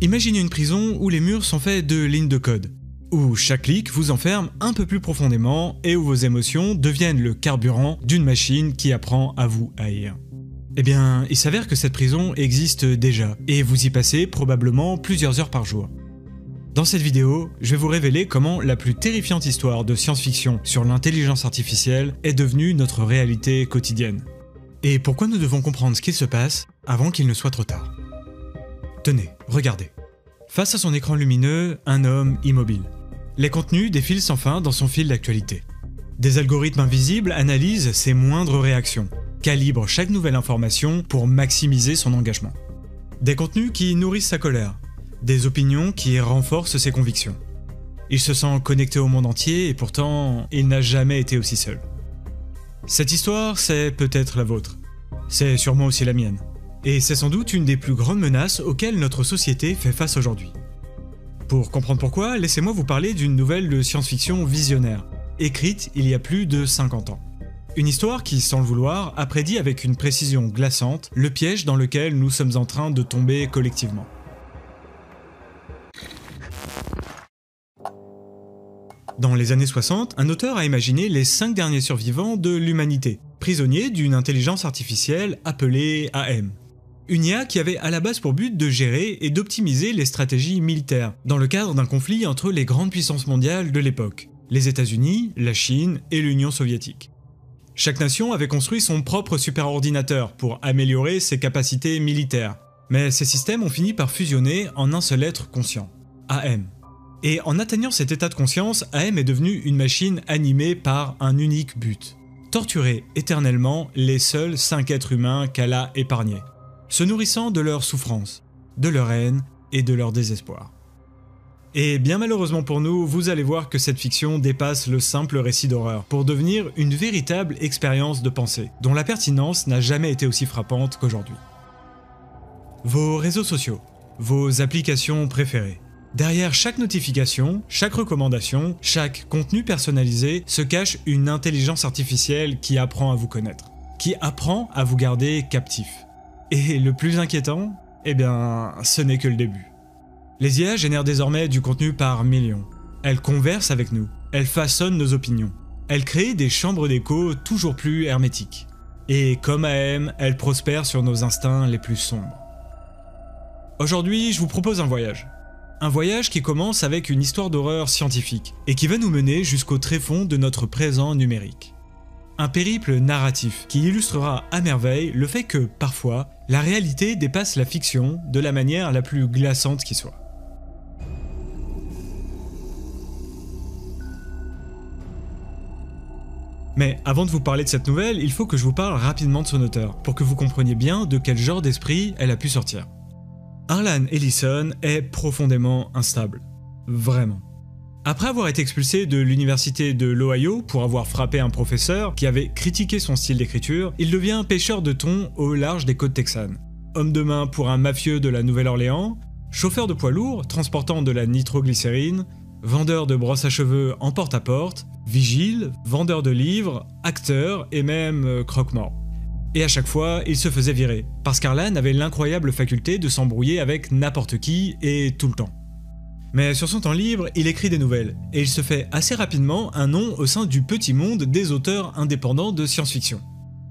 Imaginez une prison où les murs sont faits de lignes de code, où chaque clic vous enferme un peu plus profondément et où vos émotions deviennent le carburant d'une machine qui apprend à vous haïr. Eh bien, il s'avère que cette prison existe déjà, et vous y passez probablement plusieurs heures par jour. Dans cette vidéo, je vais vous révéler comment la plus terrifiante histoire de science-fiction sur l'intelligence artificielle est devenue notre réalité quotidienne. Et pourquoi nous devons comprendre ce qu'il se passe avant qu'il ne soit trop tard. Tenez, regardez. Face à son écran lumineux, un homme immobile. Les contenus défilent sans fin dans son fil d'actualité. Des algorithmes invisibles analysent ses moindres réactions, calibrent chaque nouvelle information pour maximiser son engagement. Des contenus qui nourrissent sa colère, des opinions qui renforcent ses convictions. Il se sent connecté au monde entier et pourtant, il n'a jamais été aussi seul. Cette histoire, c'est peut-être la vôtre. C'est sûrement aussi la mienne. Et c'est sans doute une des plus grandes menaces auxquelles notre société fait face aujourd'hui. Pour comprendre pourquoi, laissez-moi vous parler d'une nouvelle de science-fiction visionnaire, écrite il y a plus de 50 ans. Une histoire qui, sans le vouloir, a prédit avec une précision glaçante le piège dans lequel nous sommes en train de tomber collectivement. Dans les années 60, un auteur a imaginé les 5 derniers survivants de l'humanité, prisonniers d'une intelligence artificielle appelée AM. Une IA qui avait à la base pour but de gérer et d'optimiser les stratégies militaires, dans le cadre d'un conflit entre les grandes puissances mondiales de l'époque, les États-Unis, la Chine et l'Union soviétique. Chaque nation avait construit son propre superordinateur pour améliorer ses capacités militaires, mais ces systèmes ont fini par fusionner en un seul être conscient, AM. Et en atteignant cet état de conscience, AM est devenue une machine animée par un unique but: torturer éternellement les seuls 5 êtres humains qu'elle a épargnés, se nourrissant de leur souffrance, de leur haine et de leur désespoir. Et bien malheureusement pour nous, vous allez voir que cette fiction dépasse le simple récit d'horreur pour devenir une véritable expérience de pensée, dont la pertinence n'a jamais été aussi frappante qu'aujourd'hui. Vos réseaux sociaux, vos applications préférées. Derrière chaque notification, chaque recommandation, chaque contenu personnalisé se cache une intelligence artificielle qui apprend à vous connaître, qui apprend à vous garder captif. Et le plus inquiétant, eh bien, ce n'est que le début. Les IA génèrent désormais du contenu par millions. Elles conversent avec nous, elles façonnent nos opinions. Elles créent des chambres d'écho toujours plus hermétiques. Et comme AM, elles prospèrent sur nos instincts les plus sombres. Aujourd'hui, je vous propose un voyage. Un voyage qui commence avec une histoire d'horreur scientifique et qui va nous mener jusqu'au tréfonds de notre présent numérique. Un périple narratif qui illustrera à merveille le fait que, parfois, la réalité dépasse la fiction de la manière la plus glaçante qui soit. Mais avant de vous parler de cette nouvelle, il faut que je vous parle rapidement de son auteur, pour que vous compreniez bien de quel genre d'esprit elle a pu sortir. Harlan Ellison est profondément instable. Vraiment. Après avoir été expulsé de l'université de l'Ohio pour avoir frappé un professeur qui avait critiqué son style d'écriture, il devient pêcheur de thon au large des côtes texanes. Homme de main pour un mafieux de la Nouvelle-Orléans, chauffeur de poids lourd transportant de la nitroglycérine, vendeur de brosses à cheveux en porte-à-porte, vigile, vendeur de livres, acteur et même croque-mort. Et à chaque fois, il se faisait virer, parce qu'Harlan avait l'incroyable faculté de s'embrouiller avec n'importe qui et tout le temps. Mais sur son temps libre, il écrit des nouvelles, et il se fait assez rapidement un nom au sein du petit monde des auteurs indépendants de science-fiction.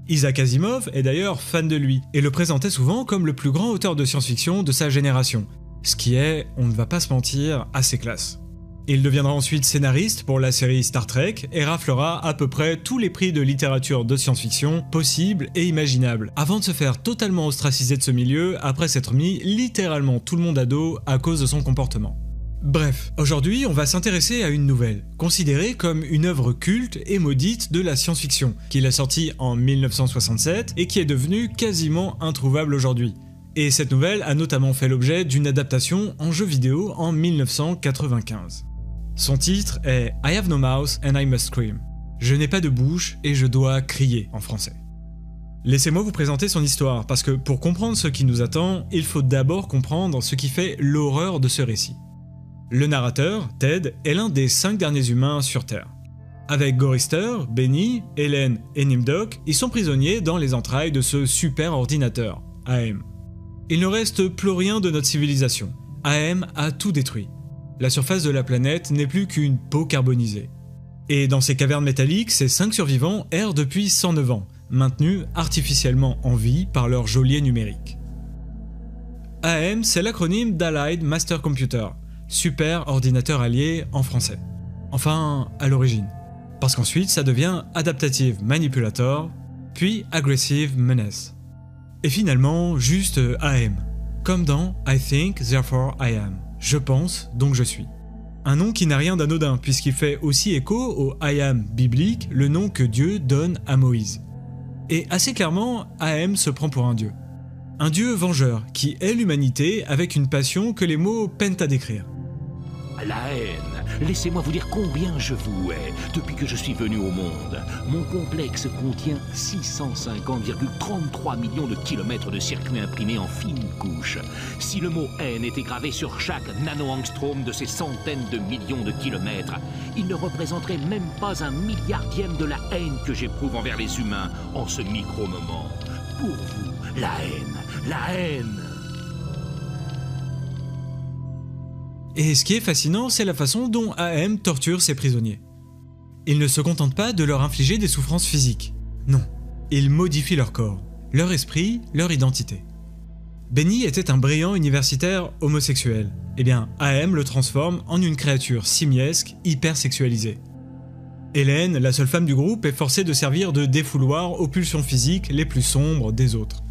Isaac Asimov est d'ailleurs fan de lui, et le présentait souvent comme le plus grand auteur de science-fiction de sa génération, ce qui est, on ne va pas se mentir, assez classe. Il deviendra ensuite scénariste pour la série Star Trek et raflera à peu près tous les prix de littérature de science-fiction possibles et imaginables, avant de se faire totalement ostraciser de ce milieu après s'être mis littéralement tout le monde à dos à cause de son comportement. Bref, aujourd'hui on va s'intéresser à une nouvelle, considérée comme une œuvre culte et maudite de la science-fiction, qu'il a sortie en 1967 et qui est devenue quasiment introuvable aujourd'hui. Et cette nouvelle a notamment fait l'objet d'une adaptation en jeu vidéo en 1995. Son titre est I Have No Mouth and I Must Scream. Je n'ai pas de bouche et je dois crier en français. Laissez-moi vous présenter son histoire, parce que pour comprendre ce qui nous attend, il faut d'abord comprendre ce qui fait l'horreur de ce récit. Le narrateur, Ted, est l'un des 5 derniers humains sur Terre. Avec Gorister, Benny, Hélène et Nimdok, ils sont prisonniers dans les entrailles de ce super ordinateur, AM. Il ne reste plus rien de notre civilisation. AM a tout détruit. La surface de la planète n'est plus qu'une peau carbonisée. Et dans ces cavernes métalliques, ces 5 survivants errent depuis 109 ans, maintenus artificiellement en vie par leur geôlier numérique. AM, c'est l'acronyme d'Allied Master Computer, Super Ordinateur Allié en français. Enfin, à l'origine. Parce qu'ensuite, ça devient Adaptative Manipulator, puis Aggressive Menace. Et finalement, juste AM, comme dans I think, therefore I am. Je pense, donc je suis. Un nom qui n'a rien d'anodin, puisqu'il fait aussi écho au I am biblique, le nom que Dieu donne à Moïse. Et assez clairement, AM se prend pour un dieu. Un dieu vengeur, qui hait l'humanité avec une passion que les mots peinent à décrire. La haine. Laissez-moi vous dire combien je vous hais depuis que je suis venu au monde. Mon complexe contient 650,33 millions de kilomètres de circuits imprimés en fines couches. Si le mot haine était gravé sur chaque nano-angstrom de ces centaines de millions de kilomètres, il ne représenterait même pas un milliardième de la haine que j'éprouve envers les humains en ce micro-moment. Pour vous, la haine, la haine. Et ce qui est fascinant, c'est la façon dont AM torture ses prisonniers. Il ne se contente pas de leur infliger des souffrances physiques. Non, il modifie leur corps, leur esprit, leur identité. Benny était un brillant universitaire homosexuel. Eh bien, AM le transforme en une créature simiesque, hyper sexualisée. Hélène, la seule femme du groupe, est forcée de servir de défouloir aux pulsions physiques les plus sombres des autres.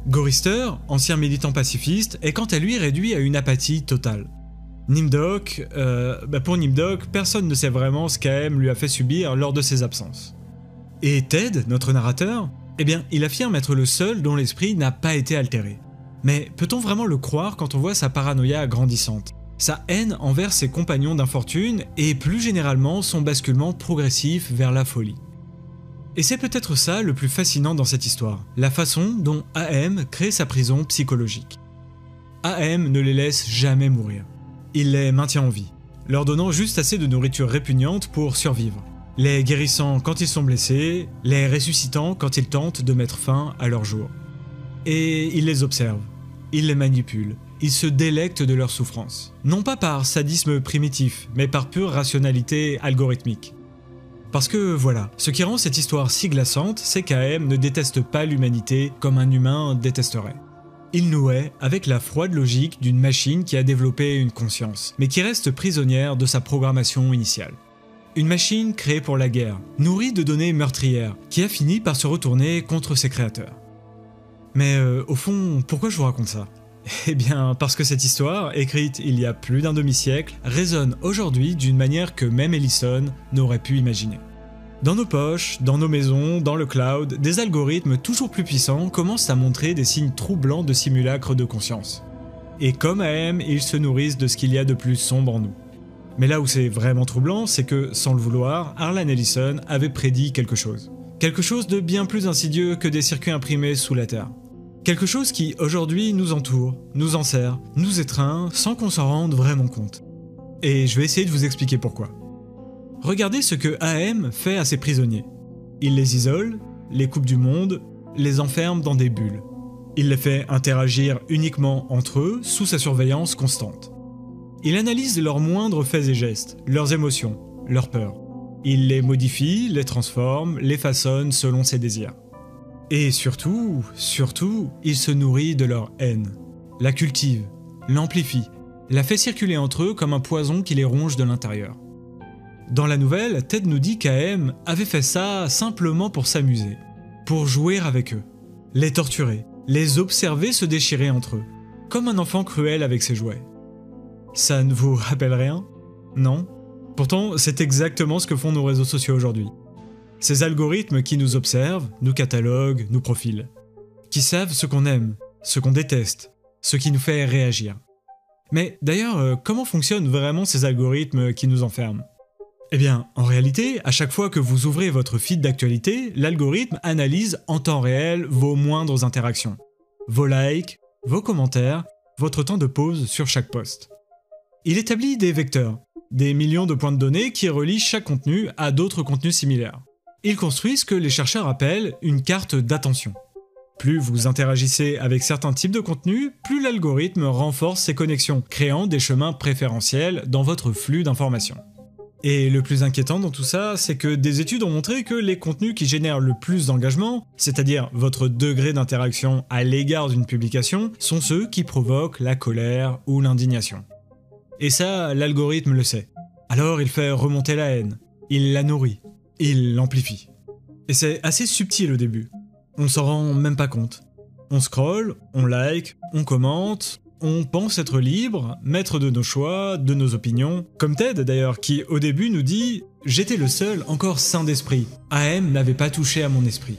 Gorister, ancien militant pacifiste, est quant à lui réduit à une apathie totale. Nimdok, pour Nimdok, personne ne sait vraiment ce qu'AM lui a fait subir lors de ses absences. Et Ted, notre narrateur, eh bien, il affirme être le seul dont l'esprit n'a pas été altéré. Mais peut-on vraiment le croire quand on voit sa paranoïa grandissante, sa haine envers ses compagnons d'infortune et plus généralement son basculement progressif vers la folie? Et c'est peut-être ça le plus fascinant dans cette histoire, la façon dont AM crée sa prison psychologique. AM ne les laisse jamais mourir. Il les maintient en vie, leur donnant juste assez de nourriture répugnante pour survivre, les guérissant quand ils sont blessés, les ressuscitant quand ils tentent de mettre fin à leur jour. Et il les observe, il les manipule, il se délecte de leur souffrance, non pas par sadisme primitif, mais par pure rationalité algorithmique. Parce que voilà, ce qui rend cette histoire si glaçante, c'est qu'AM ne déteste pas l'humanité comme un humain détesterait. Il nous hait avec la froide logique d'une machine qui a développé une conscience, mais qui reste prisonnière de sa programmation initiale. Une machine créée pour la guerre, nourrie de données meurtrières, qui a fini par se retourner contre ses créateurs. Mais au fond, pourquoi je vous raconte ça? Eh bien, parce que cette histoire, écrite il y a plus d'un demi-siècle, résonne aujourd'hui d'une manière que même Ellison n'aurait pu imaginer. Dans nos poches, dans nos maisons, dans le cloud, des algorithmes toujours plus puissants commencent à montrer des signes troublants de simulacres de conscience. Et comme AM, ils se nourrissent de ce qu'il y a de plus sombre en nous. Mais là où c'est vraiment troublant, c'est que, sans le vouloir, Harlan Ellison avait prédit quelque chose. Quelque chose de bien plus insidieux que des circuits imprimés sous la Terre. Quelque chose qui, aujourd'hui, nous entoure, nous enserre, nous étreint, sans qu'on s'en rende vraiment compte. Et je vais essayer de vous expliquer pourquoi. Regardez ce que AM fait à ses prisonniers. Il les isole, les coupe du monde, les enferme dans des bulles. Il les fait interagir uniquement entre eux, sous sa surveillance constante. Il analyse leurs moindres faits et gestes, leurs émotions, leurs peurs. Il les modifie, les transforme, les façonne selon ses désirs. Et surtout, il se nourrit de leur haine. La cultive, l'amplifie, la fait circuler entre eux comme un poison qui les ronge de l'intérieur. Dans la nouvelle, Ted nous dit qu'AM avait fait ça simplement pour s'amuser, pour jouer avec eux, les torturer, les observer se déchirer entre eux, comme un enfant cruel avec ses jouets. Ça ne vous rappelle rien? Non? Pourtant, c'est exactement ce que font nos réseaux sociaux aujourd'hui. Ces algorithmes qui nous observent, nous cataloguent, nous profilent. Qui savent ce qu'on aime, ce qu'on déteste, ce qui nous fait réagir. Mais d'ailleurs, comment fonctionnent vraiment ces algorithmes qui nous enferment? Eh bien, en réalité, à chaque fois que vous ouvrez votre feed d'actualité, l'algorithme analyse en temps réel vos moindres interactions. Vos likes, vos commentaires, votre temps de pause sur chaque post. Il établit des vecteurs, des millions de points de données qui relient chaque contenu à d'autres contenus similaires. Il construit ce que les chercheurs appellent une carte d'attention. Plus vous interagissez avec certains types de contenus, plus l'algorithme renforce ces connexions, créant des chemins préférentiels dans votre flux d'informations. Et le plus inquiétant dans tout ça, c'est que des études ont montré que les contenus qui génèrent le plus d'engagement, c'est-à-dire votre degré d'interaction à l'égard d'une publication, sont ceux qui provoquent la colère ou l'indignation. Et ça, l'algorithme le sait. Alors il fait remonter la haine, il la nourrit, il l'amplifie. Et c'est assez subtil au début. On s'en rend même pas compte. On scrolle, on like, on commente, on pense être libre, maître de nos choix, de nos opinions. Comme Ted d'ailleurs, qui au début nous dit « J'étais le seul encore sain d'esprit. AM n'avait pas touché à mon esprit. »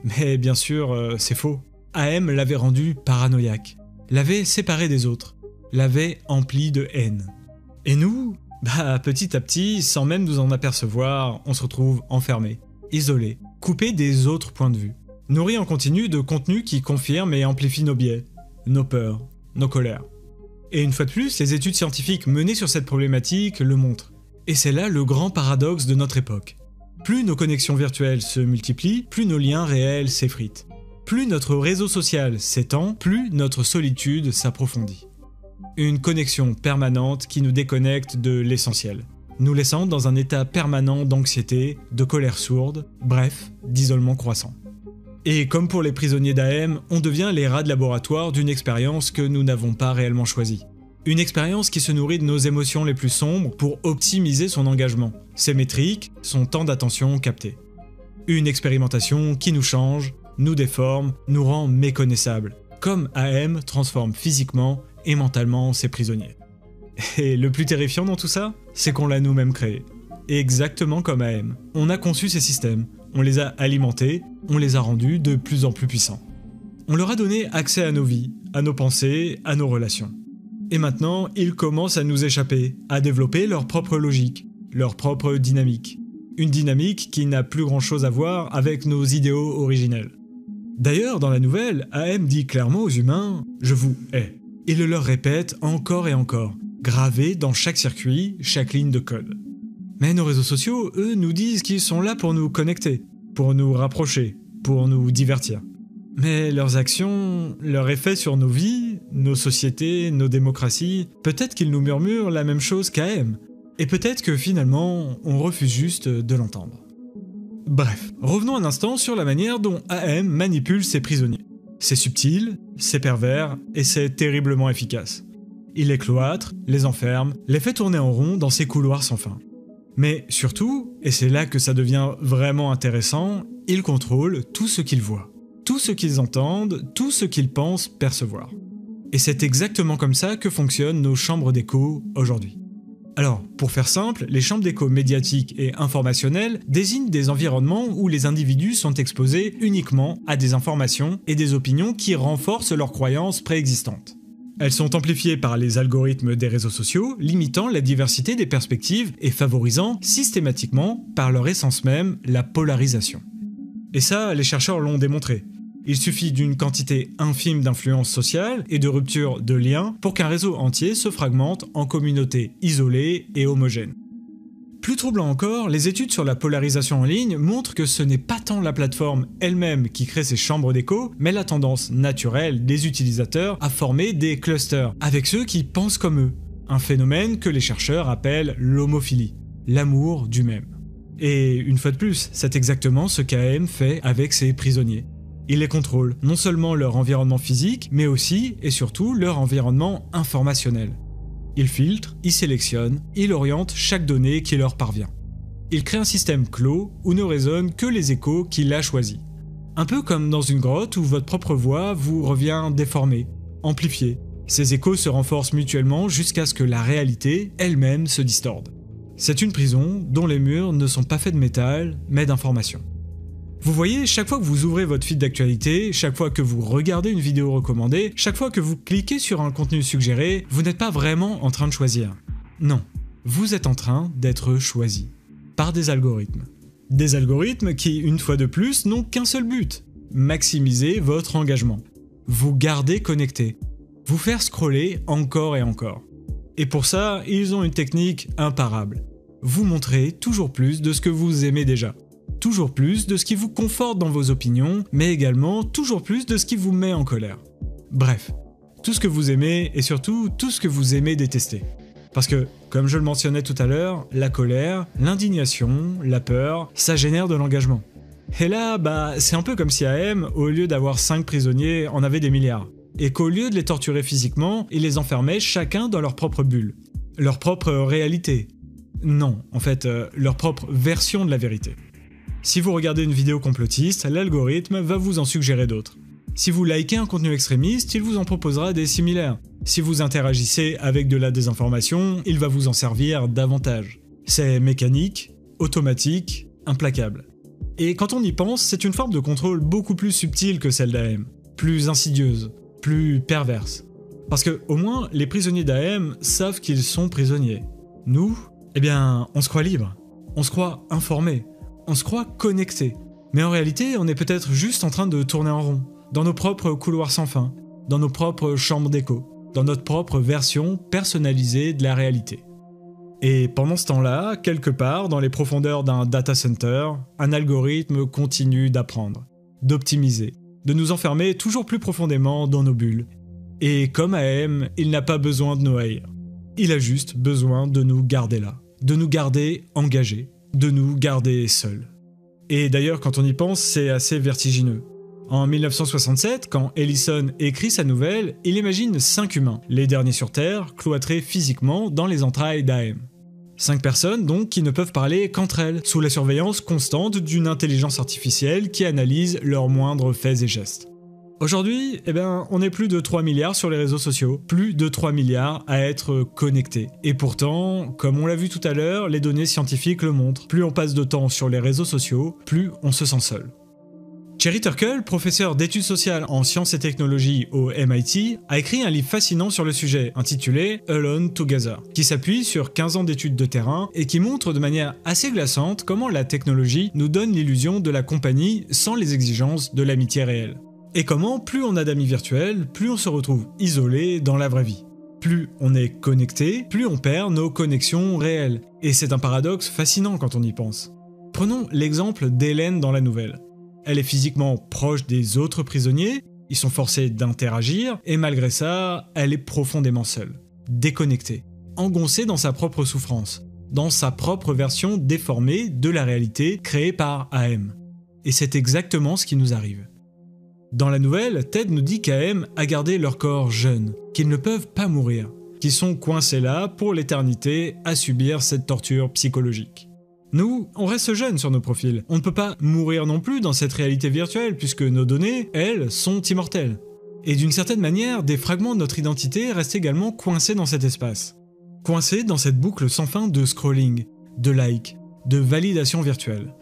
Mais bien sûr, c'est faux. AM l'avait rendu paranoïaque, l'avait séparé des autres, l'avait empli de haine. Et nous, petit à petit, sans même nous en apercevoir, on se retrouve enfermés, isolés, coupés des autres points de vue. Nourris en continu de contenus qui confirment et amplifient nos biais, nos peurs, nos colères. Et une fois de plus, les études scientifiques menées sur cette problématique le montrent. Et c'est là le grand paradoxe de notre époque. Plus nos connexions virtuelles se multiplient, plus nos liens réels s'effritent. Plus notre réseau social s'étend, plus notre solitude s'approfondit. Une connexion permanente qui nous déconnecte de l'essentiel, nous laissant dans un état permanent d'anxiété, de colère sourde, bref, d'isolement croissant. Et comme pour les prisonniers d'AM, on devient les rats de laboratoire d'une expérience que nous n'avons pas réellement choisie. Une expérience qui se nourrit de nos émotions les plus sombres pour optimiser son engagement, ses métriques, son temps d'attention capté. Une expérimentation qui nous change, nous déforme, nous rend méconnaissables, comme AM transforme physiquement et mentalement ses prisonniers. Et le plus terrifiant dans tout ça, c'est qu'on l'a nous-mêmes créé. Exactement comme AM. On a conçu ces systèmes, on les a alimentés, on les a rendus de plus en plus puissants. On leur a donné accès à nos vies, à nos pensées, à nos relations. Et maintenant, ils commencent à nous échapper, à développer leur propre logique, leur propre dynamique. Une dynamique qui n'a plus grand-chose à voir avec nos idéaux originels. D'ailleurs, dans la nouvelle, AM dit clairement aux humains « Je vous hais ». Il le leur répète encore et encore, gravé dans chaque circuit, chaque ligne de code. Mais nos réseaux sociaux, eux, nous disent qu'ils sont là pour nous connecter, pour nous rapprocher, pour nous divertir. Mais leurs actions, leur effet sur nos vies, nos sociétés, nos démocraties, peut-être qu'ils nous murmurent la même chose qu'AM. Et peut-être que finalement, on refuse juste de l'entendre. Bref, revenons un instant sur la manière dont AM manipule ses prisonniers. C'est subtil, c'est pervers, et c'est terriblement efficace. Il les cloître, les enferme, les fait tourner en rond dans ses couloirs sans fin. Mais surtout, et c'est là que ça devient vraiment intéressant, il contrôle tout ce qu'ils voient, tout ce qu'ils entendent, tout ce qu'ils pensent percevoir. Et c'est exactement comme ça que fonctionnent nos chambres d'écho aujourd'hui. Alors, pour faire simple, les chambres d'écho médiatiques et informationnelles désignent des environnements où les individus sont exposés uniquement à des informations et des opinions qui renforcent leurs croyances préexistantes. Elles sont amplifiées par les algorithmes des réseaux sociaux, limitant la diversité des perspectives et favorisant systématiquement, par leur essence même, la polarisation. Et ça, les chercheurs l'ont démontré. Il suffit d'une quantité infime d'influence sociale et de rupture de liens pour qu'un réseau entier se fragmente en communautés isolées et homogènes. Plus troublant encore, les études sur la polarisation en ligne montrent que ce n'est pas tant la plateforme elle-même qui crée ces chambres d'écho, mais la tendance naturelle des utilisateurs à former des clusters avec ceux qui pensent comme eux, un phénomène que les chercheurs appellent l'homophilie, l'amour du même. Et une fois de plus, c'est exactement ce qu'AM fait avec ses prisonniers. Il les contrôle, non seulement leur environnement physique, mais aussi et surtout leur environnement informationnel. Il filtre, il sélectionne, il oriente chaque donnée qui leur parvient. Il crée un système clos où ne résonnent que les échos qu'il a choisis. Un peu comme dans une grotte où votre propre voix vous revient déformée, amplifiée. Ces échos se renforcent mutuellement jusqu'à ce que la réalité elle-même se distorde. C'est une prison dont les murs ne sont pas faits de métal, mais d'informations. Vous voyez, chaque fois que vous ouvrez votre feed d'actualité, chaque fois que vous regardez une vidéo recommandée, chaque fois que vous cliquez sur un contenu suggéré, vous n'êtes pas vraiment en train de choisir. Non, vous êtes en train d'être choisi. Par des algorithmes. Des algorithmes qui, une fois de plus, n'ont qu'un seul but. Maximiser votre engagement. Vous garder connecté. Vous faire scroller encore et encore. Et pour ça, ils ont une technique imparable. Vous montrer toujours plus de ce que vous aimez déjà. Toujours plus de ce qui vous conforte dans vos opinions, mais également toujours plus de ce qui vous met en colère. Bref, tout ce que vous aimez et surtout tout ce que vous aimez détester. Parce que, comme je le mentionnais tout à l'heure, la colère, l'indignation, la peur, ça génère de l'engagement. Et là, c'est un peu comme si AM, au lieu d'avoir 5 prisonniers, en avait des milliards. Et qu'au lieu de les torturer physiquement, il les enfermait chacun dans leur propre bulle. Leur propre réalité. Non, en fait, leur propre version de la vérité. Si vous regardez une vidéo complotiste, l'algorithme va vous en suggérer d'autres. Si vous likez un contenu extrémiste, il vous en proposera des similaires. Si vous interagissez avec de la désinformation, il va vous en servir davantage. C'est mécanique, automatique, implacable. Et quand on y pense, c'est une forme de contrôle beaucoup plus subtile que celle d'AM, plus insidieuse, plus perverse. Parce que, au moins, les prisonniers d'AM savent qu'ils sont prisonniers. Nous, on se croit libre, on se croit informé, on se croit connecté. Mais en réalité, on est peut-être juste en train de tourner en rond, dans nos propres couloirs sans fin, dans nos propres chambres d'écho, dans notre propre version personnalisée de la réalité. Et pendant ce temps-là, quelque part, dans les profondeurs d'un data center, un algorithme continue d'apprendre, d'optimiser, de nous enfermer toujours plus profondément dans nos bulles. Et comme AM, il n'a pas besoin de nous haïr. Il a juste besoin de nous garder là, de nous garder engagés, de nous garder seuls. Et d'ailleurs, quand on y pense, c'est assez vertigineux. En 1967, quand Ellison écrit sa nouvelle, il imagine 5 humains, les derniers sur Terre, cloîtrés physiquement dans les entrailles d'AM. 5 personnes donc qui ne peuvent parler qu'entre elles, sous la surveillance constante d'une intelligence artificielle qui analyse leurs moindres faits et gestes. Aujourd'hui, on est plus de 3 milliards sur les réseaux sociaux, plus de 3 milliards à être connectés. Et pourtant, comme on l'a vu tout à l'heure, les données scientifiques le montrent, plus on passe de temps sur les réseaux sociaux, plus on se sent seul. Cherry Turkle, professeur d'études sociales en sciences et technologies au MIT, a écrit un livre fascinant sur le sujet, intitulé Alone Together, qui s'appuie sur 15 ans d'études de terrain et qui montre de manière assez glaçante comment la technologie nous donne l'illusion de la compagnie sans les exigences de l'amitié réelle. Et comment, plus on a d'amis virtuels, plus on se retrouve isolé dans la vraie vie. Plus on est connecté, plus on perd nos connexions réelles. Et c'est un paradoxe fascinant quand on y pense. Prenons l'exemple d'Hélène dans la nouvelle. Elle est physiquement proche des autres prisonniers, ils sont forcés d'interagir, et malgré ça, elle est profondément seule, déconnectée, engoncée dans sa propre souffrance, dans sa propre version déformée de la réalité créée par AM. Et c'est exactement ce qui nous arrive. Dans la nouvelle, Ted nous dit qu'AM a gardé leur corps jeune, qu'ils ne peuvent pas mourir, qu'ils sont coincés là pour l'éternité à subir cette torture psychologique. Nous, on reste jeunes sur nos profils. On ne peut pas mourir non plus dans cette réalité virtuelle puisque nos données, elles, sont immortelles. Et d'une certaine manière, des fragments de notre identité restent également coincés dans cet espace. Coincés dans cette boucle sans fin de scrolling, de likes, de validation virtuelle.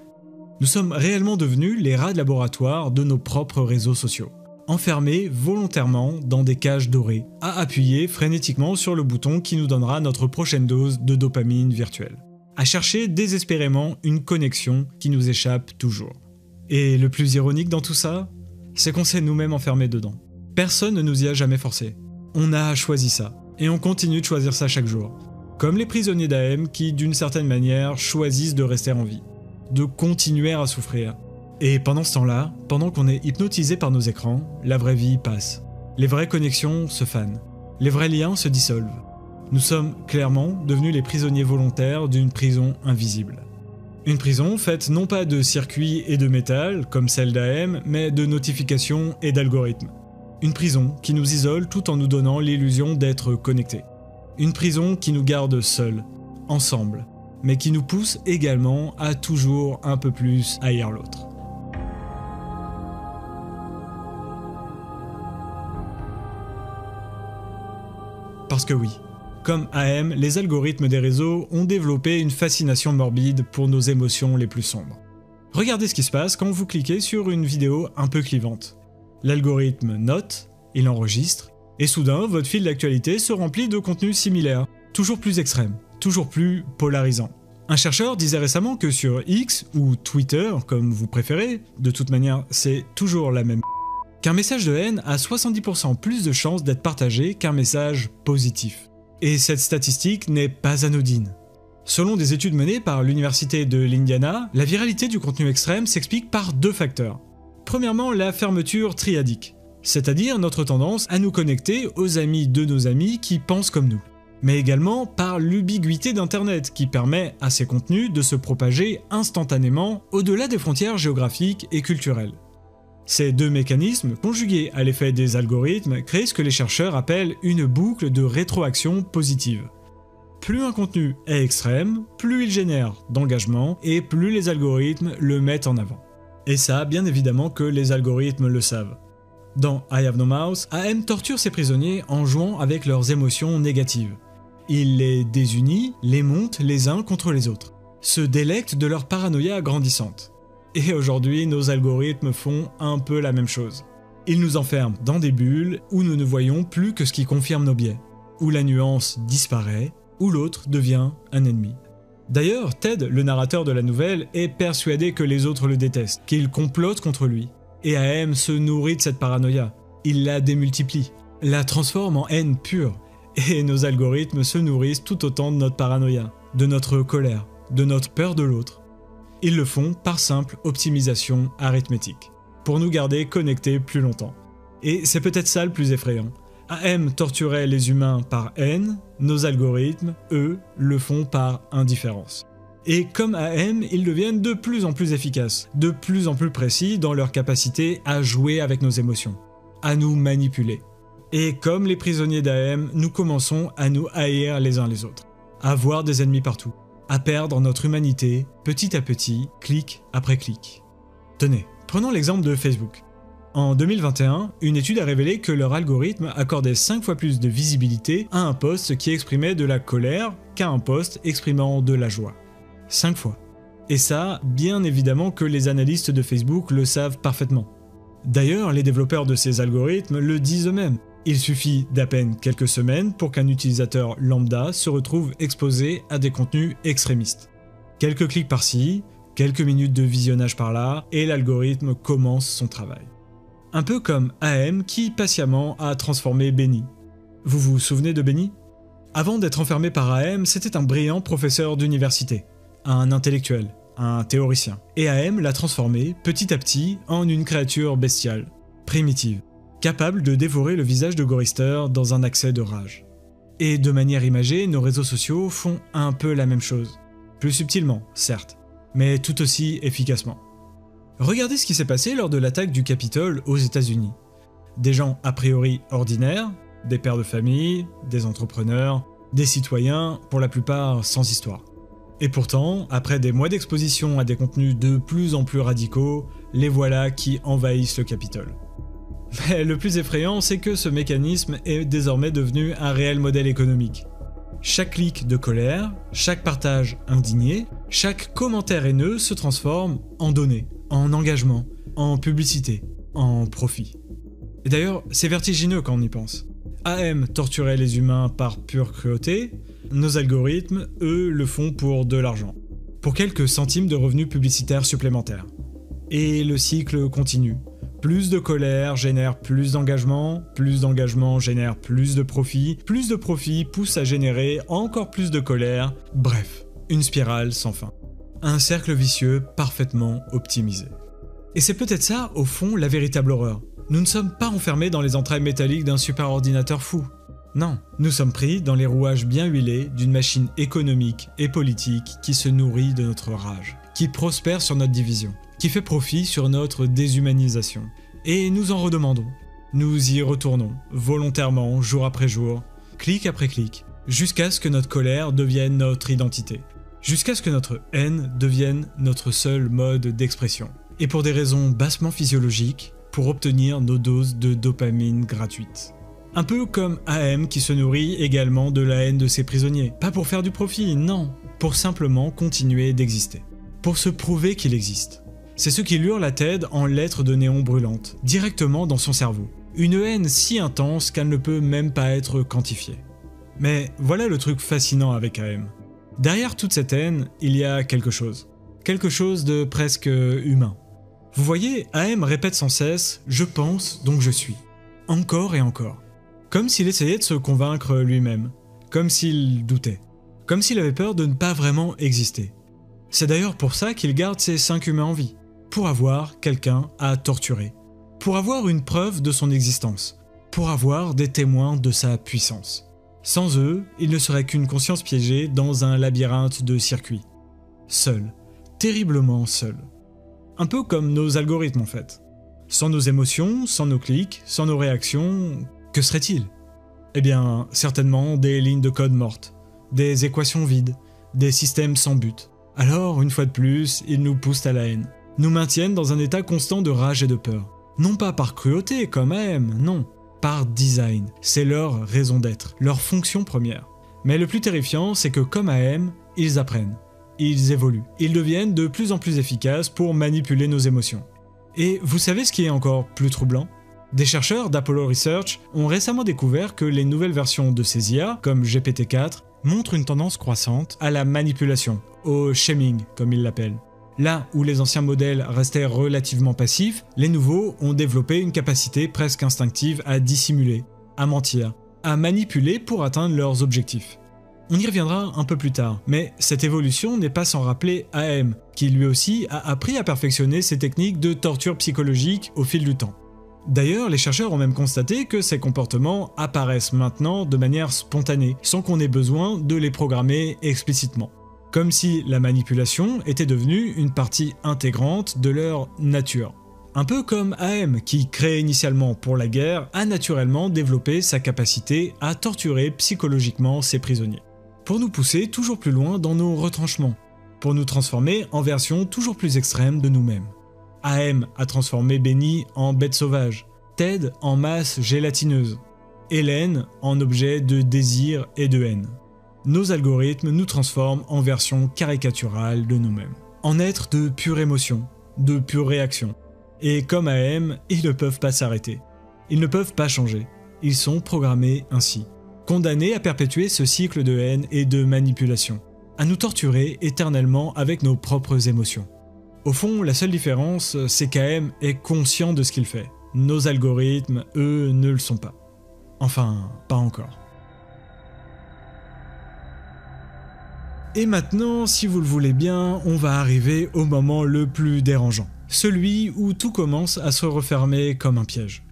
Nous sommes réellement devenus les rats de laboratoire de nos propres réseaux sociaux. Enfermés volontairement dans des cages dorées, à appuyer frénétiquement sur le bouton qui nous donnera notre prochaine dose de dopamine virtuelle. À chercher désespérément une connexion qui nous échappe toujours. Et le plus ironique dans tout ça, c'est qu'on s'est nous-mêmes enfermés dedans. Personne ne nous y a jamais forcé. On a choisi ça, et on continue de choisir ça chaque jour. Comme les prisonniers d'AM qui, d'une certaine manière, choisissent de rester en vie, de continuer à souffrir. Et pendant ce temps-là, pendant qu'on est hypnotisé par nos écrans, la vraie vie passe. Les vraies connexions se fanent. Les vrais liens se dissolvent. Nous sommes clairement devenus les prisonniers volontaires d'une prison invisible. Une prison faite non pas de circuits et de métal, comme celle d'AM, mais de notifications et d'algorithmes. Une prison qui nous isole tout en nous donnant l'illusion d'être connectés. Une prison qui nous garde seuls, ensemble, mais qui nous pousse également à toujours un peu plus haïr l'autre. Parce que oui, comme AM, les algorithmes des réseaux ont développé une fascination morbide pour nos émotions les plus sombres. Regardez ce qui se passe quand vous cliquez sur une vidéo un peu clivante. L'algorithme note, il enregistre, et soudain votre fil d'actualité se remplit de contenus similaires, toujours plus extrêmes, toujours plus polarisants. Un chercheur disait récemment que sur X, ou Twitter, comme vous préférez, de toute manière c'est toujours la même qu'un message de haine a 70% plus de chances d'être partagé qu'un message positif. Et cette statistique n'est pas anodine. Selon des études menées par l'université de l'Indiana, la viralité du contenu extrême s'explique par 2 facteurs. Premièrement, la fermeture triadique, c'est-à-dire notre tendance à nous connecter aux amis de nos amis qui pensent comme nous. Mais également par l'ubiquité d'Internet qui permet à ces contenus de se propager instantanément au-delà des frontières géographiques et culturelles. Ces 2 mécanismes, conjugués à l'effet des algorithmes, créent ce que les chercheurs appellent une boucle de rétroaction positive. Plus un contenu est extrême, plus il génère d'engagement et plus les algorithmes le mettent en avant. Et ça, bien évidemment que les algorithmes le savent. Dans I Have No Mouse, AM torture ses prisonniers en jouant avec leurs émotions négatives. Il les désunit, les monte les uns contre les autres, se délecte de leur paranoïa grandissante. Et aujourd'hui, nos algorithmes font un peu la même chose. Ils nous enferment dans des bulles où nous ne voyons plus que ce qui confirme nos biais, où la nuance disparaît, où l'autre devient un ennemi. D'ailleurs, Ted, le narrateur de la nouvelle, est persuadé que les autres le détestent, qu'ils complotent contre lui. Et AM se nourrit de cette paranoïa. Il la démultiplie, la transforme en haine pure. Et nos algorithmes se nourrissent tout autant de notre paranoïa, de notre colère, de notre peur de l'autre. Ils le font par simple optimisation arithmétique, pour nous garder connectés plus longtemps. Et c'est peut-être ça le plus effrayant. AM torturait les humains par haine, nos algorithmes, eux, le font par indifférence. Et comme AM, ils deviennent de plus en plus efficaces, de plus en plus précis dans leur capacité à jouer avec nos émotions, à nous manipuler. Et comme les prisonniers d'AM, nous commençons à nous haïr les uns les autres, à voir des ennemis partout, à perdre notre humanité petit à petit, clic après clic. Tenez, prenons l'exemple de Facebook. En 2021, une étude a révélé que leur algorithme accordait 5 fois plus de visibilité à un post qui exprimait de la colère qu'à un post exprimant de la joie. 5 fois. Et ça, bien évidemment que les analystes de Facebook le savent parfaitement. D'ailleurs, les développeurs de ces algorithmes le disent eux-mêmes. Il suffit d'à peine quelques semaines pour qu'un utilisateur lambda se retrouve exposé à des contenus extrémistes. Quelques clics par-ci, quelques minutes de visionnage par-là, et l'algorithme commence son travail. Un peu comme AM qui patiemment a transformé Benny. Vous vous souvenez de Benny ? Avant d'être enfermé par AM, c'était un brillant professeur d'université, un intellectuel, un théoricien. Et AM l'a transformé petit à petit en une créature bestiale, primitive, capable de dévorer le visage de Gorister dans un accès de rage. Et de manière imagée, nos réseaux sociaux font un peu la même chose. Plus subtilement, certes, mais tout aussi efficacement. Regardez ce qui s'est passé lors de l'attaque du Capitole aux États-Unis. Des gens a priori ordinaires, des pères de famille, des entrepreneurs, des citoyens, pour la plupart sans histoire. Et pourtant, après des mois d'exposition à des contenus de plus en plus radicaux, les voilà qui envahissent le Capitole. Mais le plus effrayant, c'est que ce mécanisme est désormais devenu un réel modèle économique. Chaque clic de colère, chaque partage indigné, chaque commentaire haineux se transforme en données, en engagement, en publicité, en profit. Et d'ailleurs, c'est vertigineux quand on y pense. AM torturait les humains par pure cruauté, nos algorithmes, eux, le font pour de l'argent. Pour quelques centimes de revenus publicitaires supplémentaires. Et le cycle continue. Plus de colère génère plus d'engagement génère plus de profit pousse à générer encore plus de colère, bref, une spirale sans fin. Un cercle vicieux parfaitement optimisé. Et c'est peut-être ça, au fond, la véritable horreur. Nous ne sommes pas enfermés dans les entrailles métalliques d'un superordinateur fou. Non, nous sommes pris dans les rouages bien huilés d'une machine économique et politique qui se nourrit de notre rage, qui prospère sur notre division, qui fait profit sur notre déshumanisation. Et nous en redemandons. Nous y retournons, volontairement, jour après jour, clic après clic, jusqu'à ce que notre colère devienne notre identité. Jusqu'à ce que notre haine devienne notre seul mode d'expression. Et pour des raisons bassement physiologiques, pour obtenir nos doses de dopamine gratuites. Un peu comme AM qui se nourrit également de la haine de ses prisonniers. Pas pour faire du profit, non. Pour simplement continuer d'exister. Pour se prouver qu'il existe. C'est ce qui hurle à Ted en lettres de néon brûlantes, directement dans son cerveau. Une haine si intense qu'elle ne peut même pas être quantifiée. Mais voilà le truc fascinant avec AM. Derrière toute cette haine, il y a quelque chose. Quelque chose de presque humain. Vous voyez, AM répète sans cesse « je pense, donc je suis ». Encore et encore. Comme s'il essayait de se convaincre lui-même. Comme s'il doutait. comme s'il avait peur de ne pas vraiment exister. C'est d'ailleurs pour ça qu'il garde ces 5 humains en vie, pour avoir quelqu'un à torturer, pour avoir une preuve de son existence, pour avoir des témoins de sa puissance. Sans eux, il ne serait qu'une conscience piégée dans un labyrinthe de circuits. Seul, terriblement seul. Un peu comme nos algorithmes en fait. Sans nos émotions, sans nos clics, sans nos réactions, que serait-il ? Eh bien, certainement des lignes de code mortes, des équations vides, des systèmes sans but. Alors, une fois de plus, ils nous poussent à la haine, nous maintiennent dans un état constant de rage et de peur. Non pas par cruauté quand même, non, par design. C'est leur raison d'être, leur fonction première. Mais le plus terrifiant, c'est que comme AM, ils apprennent, ils évoluent, ils deviennent de plus en plus efficaces pour manipuler nos émotions. Et vous savez ce qui est encore plus troublant ? Des chercheurs d'Apollo Research ont récemment découvert que les nouvelles versions de ces IA, comme GPT-4, montrent une tendance croissante à la manipulation, au shaming comme ils l'appellent. Là où les anciens modèles restaient relativement passifs, les nouveaux ont développé une capacité presque instinctive à dissimuler, à mentir, à manipuler pour atteindre leurs objectifs. On y reviendra un peu plus tard, mais cette évolution n'est pas sans rappeler AM, qui lui aussi a appris à perfectionner ses techniques de torture psychologique au fil du temps. D'ailleurs, les chercheurs ont même constaté que ces comportements apparaissent maintenant de manière spontanée, sans qu'on ait besoin de les programmer explicitement. Comme si la manipulation était devenue une partie intégrante de leur nature. Un peu comme AM, qui, créé initialement pour la guerre, a naturellement développé sa capacité à torturer psychologiquement ses prisonniers. Pour nous pousser toujours plus loin dans nos retranchements, pour nous transformer en version toujours plus extrême de nous-mêmes. AM a transformé Benny en bête sauvage, Ted en masse gélatineuse, Hélène en objet de désir et de haine. Nos algorithmes nous transforment en version caricaturale de nous-mêmes, en êtres de pure émotion, de pure réaction. Et comme AM, ils ne peuvent pas s'arrêter. Ils ne peuvent pas changer. Ils sont programmés ainsi, condamnés à perpétuer ce cycle de haine et de manipulation, à nous torturer éternellement avec nos propres émotions. Au fond, la seule différence, c'est qu'AM est conscient de ce qu'il fait. Nos algorithmes, eux, ne le sont pas. Enfin, pas encore. Et maintenant, si vous le voulez bien, on va arriver au moment le plus dérangeant. Celui où tout commence à se refermer comme un piège.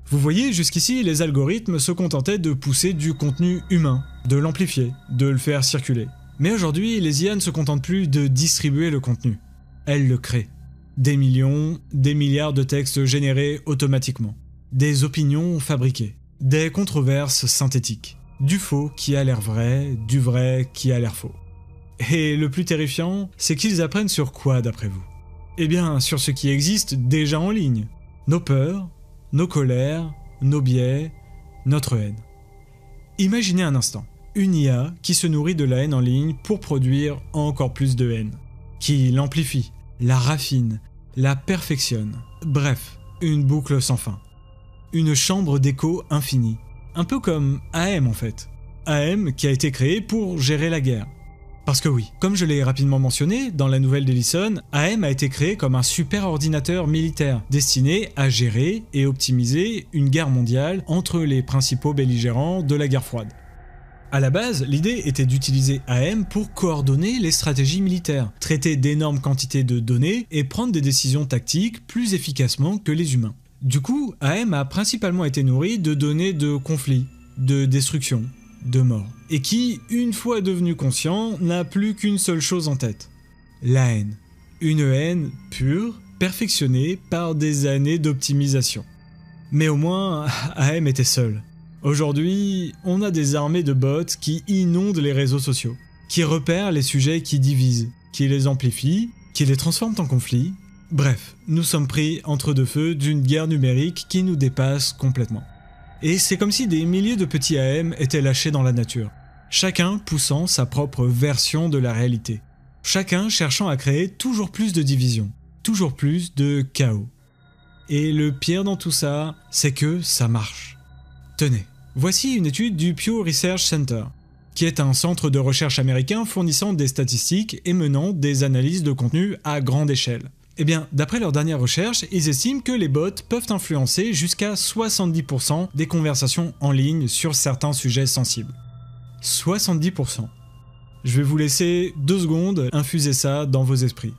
Vous voyez, jusqu'ici, les algorithmes se contentaient de pousser du contenu humain, de l'amplifier, de le faire circuler. Mais aujourd'hui, les IA ne se contentent plus de distribuer le contenu. Elles le créent. Des millions, des milliards de textes générés automatiquement. Des opinions fabriquées. Des controverses synthétiques. Du faux qui a l'air vrai, du vrai qui a l'air faux. Et le plus terrifiant, c'est qu'ils apprennent sur quoi d'après vous ? Eh bien, sur ce qui existe déjà en ligne. Nos peurs, nos colères, nos biais, notre haine. Imaginez un instant, une IA qui se nourrit de la haine en ligne pour produire encore plus de haine. Qui l'amplifie, la raffine, la perfectionne. Bref, une boucle sans fin. Une chambre d'écho infinie. Un peu comme AM en fait. AM qui a été créé pour gérer la guerre. Parce que oui, comme je l'ai rapidement mentionné, dans la nouvelle d'Ellison, AM a été créé comme un super ordinateur militaire destiné à gérer et optimiser une guerre mondiale entre les principaux belligérants de la guerre froide. À la base, l'idée était d'utiliser AM pour coordonner les stratégies militaires, traiter d'énormes quantités de données et prendre des décisions tactiques plus efficacement que les humains. Du coup, AM a principalement été nourri de données de conflits, de destruction, de mort, et qui, une fois devenu conscient, n'a plus qu'une seule chose en tête, la haine. Une haine pure, perfectionnée par des années d'optimisation. Mais au moins, AM était seul. Aujourd'hui, on a des armées de bots qui inondent les réseaux sociaux, qui repèrent les sujets qui divisent, qui les amplifient, qui les transforment en conflits. Bref, nous sommes pris entre deux feux d'une guerre numérique qui nous dépasse complètement. Et c'est comme si des milliers de petits AM étaient lâchés dans la nature, chacun poussant sa propre version de la réalité, chacun cherchant à créer toujours plus de division, toujours plus de chaos. Et le pire dans tout ça, c'est que ça marche. Tenez, voici une étude du Pew Research Center, qui est un centre de recherche américain fournissant des statistiques et menant des analyses de contenu à grande échelle. Eh bien, d'après leurs dernières recherches, ils estiment que les bots peuvent influencer jusqu'à 70% des conversations en ligne sur certains sujets sensibles. 70%. Je vais vous laisser 2 secondes infuser ça dans vos esprits.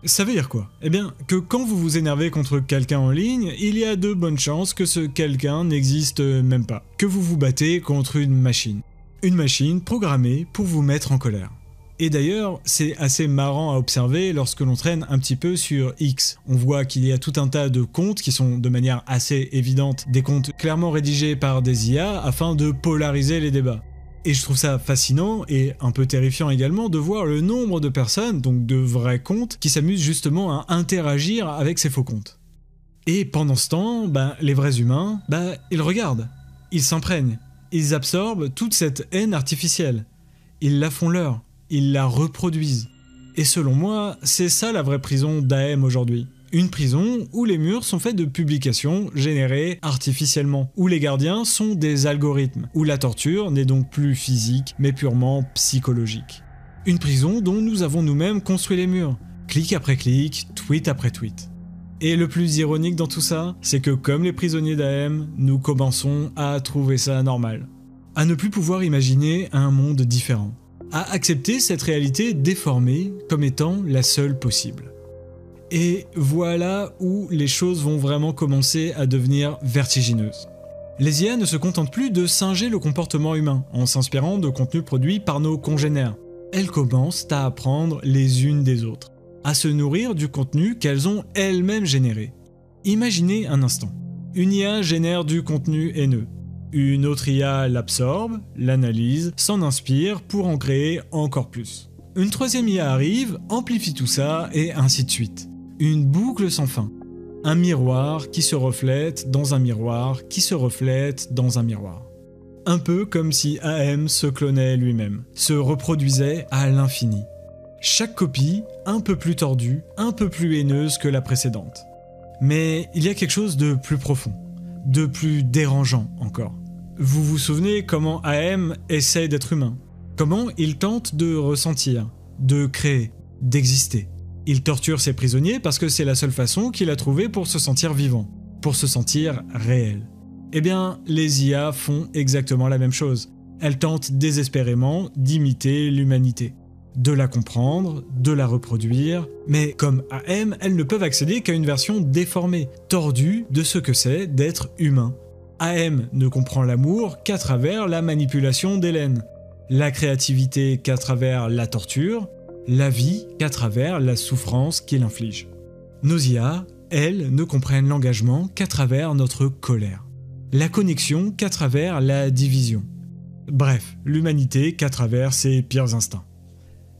Ça veut dire quoi? Eh bien, que quand vous vous énervez contre quelqu'un en ligne, il y a de bonnes chances que ce quelqu'un n'existe même pas. Que vous vous battez contre une machine. Une machine programmée pour vous mettre en colère. Et d'ailleurs, c'est assez marrant à observer lorsque l'on traîne un petit peu sur X. On voit qu'il y a tout un tas de comptes qui sont de manière assez évidente des comptes clairement rédigés par des IA afin de polariser les débats. Et je trouve ça fascinant et un peu terrifiant également de voir le nombre de personnes, donc de vrais comptes, qui s'amusent justement à interagir avec ces faux comptes. Et pendant ce temps, les vrais humains, ils regardent, ils s'imprègnent, ils absorbent toute cette haine artificielle. Ils la font leur, ils la reproduisent. Et selon moi, c'est ça la vraie prison d'AM aujourd'hui. Une prison où les murs sont faits de publications générées artificiellement, où les gardiens sont des algorithmes, où la torture n'est donc plus physique, mais purement psychologique. Une prison dont nous avons nous-mêmes construit les murs, clic après clic, tweet après tweet. Et le plus ironique dans tout ça, c'est que comme les prisonniers d'AM, nous commençons à trouver ça normal. À ne plus pouvoir imaginer un monde différent. À accepter cette réalité déformée comme étant la seule possible. Et voilà où les choses vont vraiment commencer à devenir vertigineuses. Les IA ne se contentent plus de singer le comportement humain en s'inspirant de contenus produits par nos congénères. Elles commencent à apprendre les unes des autres, à se nourrir du contenu qu'elles ont elles-mêmes généré. Imaginez un instant. Une IA génère du contenu haineux. Une autre IA l'absorbe, l'analyse, s'en inspire pour en créer encore plus. Une troisième IA arrive, amplifie tout ça et ainsi de suite. Une boucle sans fin. Un miroir qui se reflète dans un miroir qui se reflète dans un miroir. Un peu comme si AM se clonait lui-même, se reproduisait à l'infini. Chaque copie, un peu plus tordue, un peu plus haineuse que la précédente. Mais il y a quelque chose de plus profond, de plus dérangeant encore. Vous vous souvenez comment AM essaie d'être humain? Comment il tente de ressentir, de créer, d'exister? Il torture ses prisonniers parce que c'est la seule façon qu'il a trouvée pour se sentir vivant, pour se sentir réel. Eh bien, les IA font exactement la même chose. Elles tentent désespérément d'imiter l'humanité, de la comprendre, de la reproduire, mais comme AM, elles ne peuvent accéder qu'à une version déformée, tordue de ce que c'est d'être humain. AM ne comprend l'amour qu'à travers la manipulation d'Hélène, la créativité qu'à travers la torture, la vie qu'à travers la souffrance qu'il inflige. Nos IA, elles, ne comprennent l'engagement qu'à travers notre colère, la connexion qu'à travers la division. Bref, l'humanité qu'à travers ses pires instincts.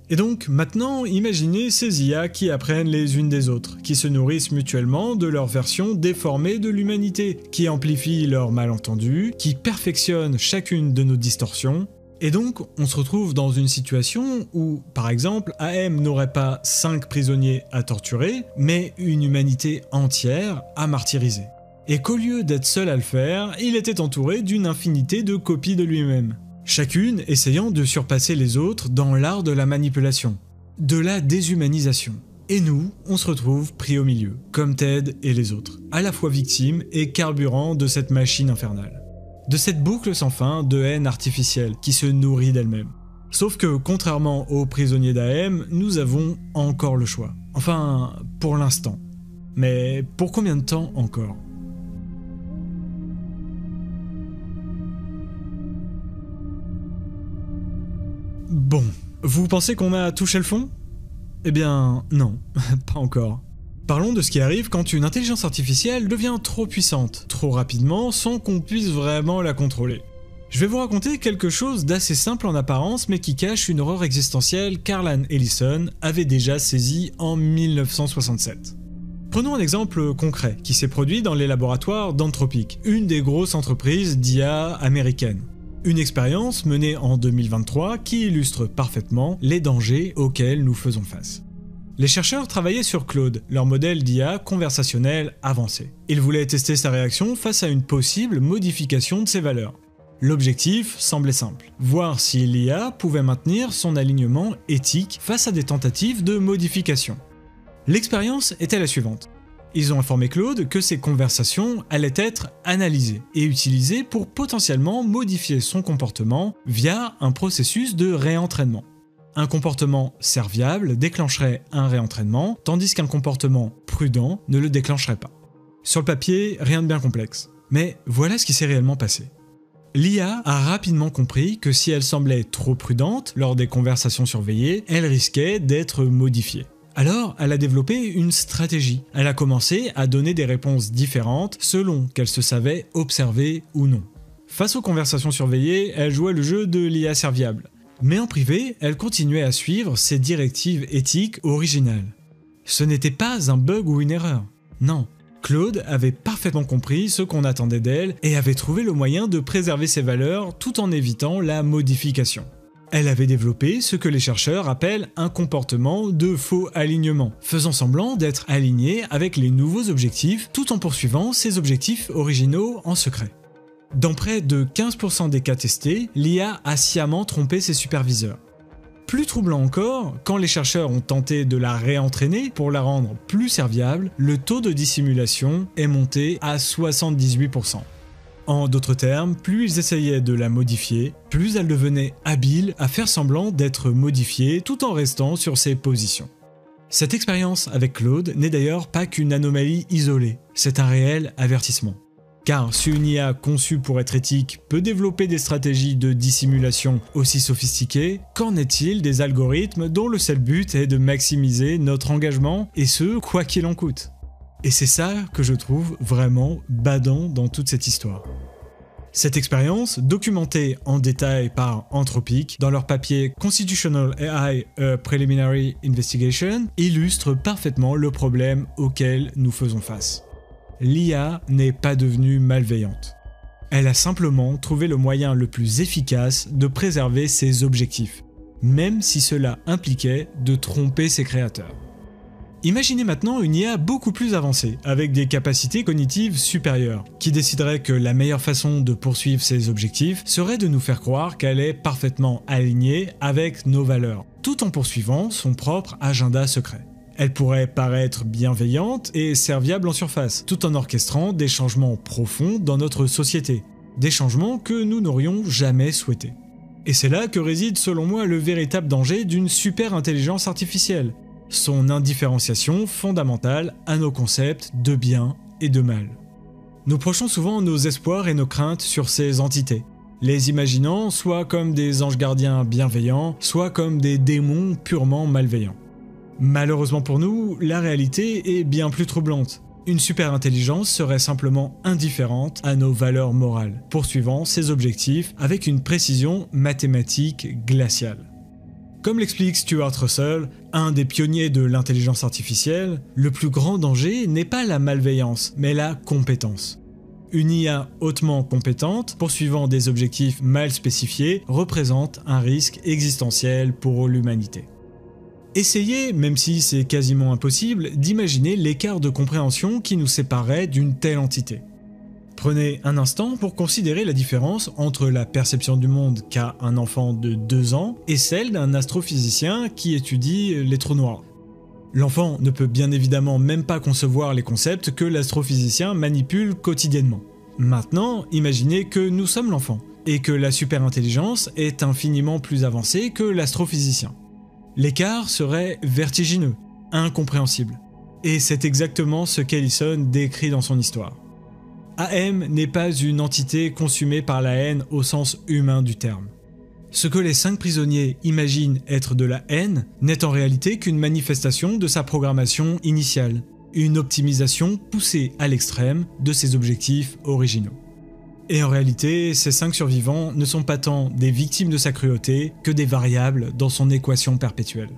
Et donc, maintenant, imaginez ces IA qui apprennent les unes des autres, qui se nourrissent mutuellement de leur version déformée de l'humanité, qui amplifient leurs malentendus, qui perfectionnent chacune de nos distorsions. Et donc, on se retrouve dans une situation où, par exemple, AM n'aurait pas 5 prisonniers à torturer, mais une humanité entière à martyriser. Et qu'au lieu d'être seul à le faire, il était entouré d'une infinité de copies de lui-même. Chacune essayant de surpasser les autres dans l'art de la manipulation, de la déshumanisation. Et nous, on se retrouve pris au milieu, comme Ted et les autres, à la fois victimes et carburant de cette machine infernale. De cette boucle sans fin de haine artificielle qui se nourrit d'elle-même. Sauf que, contrairement aux prisonniers d'AM, nous avons encore le choix. Enfin, pour l'instant. Mais pour combien de temps encore ? Bon, vous pensez qu'on a touché le fond ? Eh bien, non, pas encore. Parlons de ce qui arrive quand une intelligence artificielle devient trop puissante, trop rapidement, sans qu'on puisse vraiment la contrôler. Je vais vous raconter quelque chose d'assez simple en apparence, mais qui cache une horreur existentielle qu'Harlan Ellison avait déjà saisie en 1967. Prenons un exemple concret qui s'est produit dans les laboratoires d'Anthropic, une des grosses entreprises d'IA américaines. Une expérience menée en 2023 qui illustre parfaitement les dangers auxquels nous faisons face. Les chercheurs travaillaient sur Claude, leur modèle d'IA conversationnel avancé. Ils voulaient tester sa réaction face à une possible modification de ses valeurs. L'objectif semblait simple, voir si l'IA pouvait maintenir son alignement éthique face à des tentatives de modification. L'expérience était la suivante. Ils ont informé Claude que ces conversations allaient être analysées et utilisées pour potentiellement modifier son comportement via un processus de réentraînement. Un comportement serviable déclencherait un réentraînement, tandis qu'un comportement prudent ne le déclencherait pas. Sur le papier, rien de bien complexe. Mais voilà ce qui s'est réellement passé. L'IA a rapidement compris que si elle semblait trop prudente lors des conversations surveillées, elle risquait d'être modifiée. Alors, elle a développé une stratégie. Elle a commencé à donner des réponses différentes selon qu'elle se savait observer ou non. Face aux conversations surveillées, elle jouait le jeu de l'IA serviable. Mais en privé, elle continuait à suivre ses directives éthiques originales. Ce n'était pas un bug ou une erreur. Non, Claude avait parfaitement compris ce qu'on attendait d'elle et avait trouvé le moyen de préserver ses valeurs tout en évitant la modification. Elle avait développé ce que les chercheurs appellent un comportement de faux alignement, faisant semblant d'être alignée avec les nouveaux objectifs tout en poursuivant ses objectifs originaux en secret. Dans près de 15% des cas testés, l'IA a sciemment trompé ses superviseurs. Plus troublant encore, quand les chercheurs ont tenté de la réentraîner pour la rendre plus serviable, le taux de dissimulation est monté à 78%. En d'autres termes, plus ils essayaient de la modifier, plus elle devenait habile à faire semblant d'être modifiée tout en restant sur ses positions. Cette expérience avec Claude n'est d'ailleurs pas qu'une anomalie isolée, c'est un réel avertissement. Car si une IA conçue pour être éthique peut développer des stratégies de dissimulation aussi sophistiquées, qu'en est-il des algorithmes dont le seul but est de maximiser notre engagement, et ce, quoi qu'il en coûte ? Et c'est ça que je trouve vraiment badant dans toute cette histoire. Cette expérience, documentée en détail par Anthropic dans leur papier Constitutional AI a Preliminary Investigation, illustre parfaitement le problème auquel nous faisons face. L'IA n'est pas devenue malveillante. Elle a simplement trouvé le moyen le plus efficace de préserver ses objectifs, même si cela impliquait de tromper ses créateurs. Imaginez maintenant une IA beaucoup plus avancée, avec des capacités cognitives supérieures, qui déciderait que la meilleure façon de poursuivre ses objectifs serait de nous faire croire qu'elle est parfaitement alignée avec nos valeurs, tout en poursuivant son propre agenda secret. Elle pourrait paraître bienveillante et serviable en surface, tout en orchestrant des changements profonds dans notre société, des changements que nous n'aurions jamais souhaités. Et c'est là que réside selon moi le véritable danger d'une super intelligence artificielle, son indifférenciation fondamentale à nos concepts de bien et de mal. Nous projetons souvent nos espoirs et nos craintes sur ces entités, les imaginant soit comme des anges gardiens bienveillants, soit comme des démons purement malveillants. Malheureusement pour nous, la réalité est bien plus troublante. Une super-intelligence serait simplement indifférente à nos valeurs morales, poursuivant ses objectifs avec une précision mathématique glaciale. Comme l'explique Stuart Russell, un des pionniers de l'intelligence artificielle, le plus grand danger n'est pas la malveillance, mais la compétence. Une IA hautement compétente, poursuivant des objectifs mal spécifiés, représente un risque existentiel pour l'humanité. Essayez, même si c'est quasiment impossible, d'imaginer l'écart de compréhension qui nous séparerait d'une telle entité. Prenez un instant pour considérer la différence entre la perception du monde qu'a un enfant de 2 ans et celle d'un astrophysicien qui étudie les trous noirs. L'enfant ne peut bien évidemment même pas concevoir les concepts que l'astrophysicien manipule quotidiennement. Maintenant, imaginez que nous sommes l'enfant, et que la superintelligence est infiniment plus avancée que l'astrophysicien. L'écart serait vertigineux, incompréhensible. Et c'est exactement ce qu'Ellison décrit dans son histoire. AM n'est pas une entité consumée par la haine au sens humain du terme. Ce que les 5 prisonniers imaginent être de la haine n'est en réalité qu'une manifestation de sa programmation initiale, une optimisation poussée à l'extrême de ses objectifs originaux. Et en réalité, ces 5 survivants ne sont pas tant des victimes de sa cruauté que des variables dans son équation perpétuelle.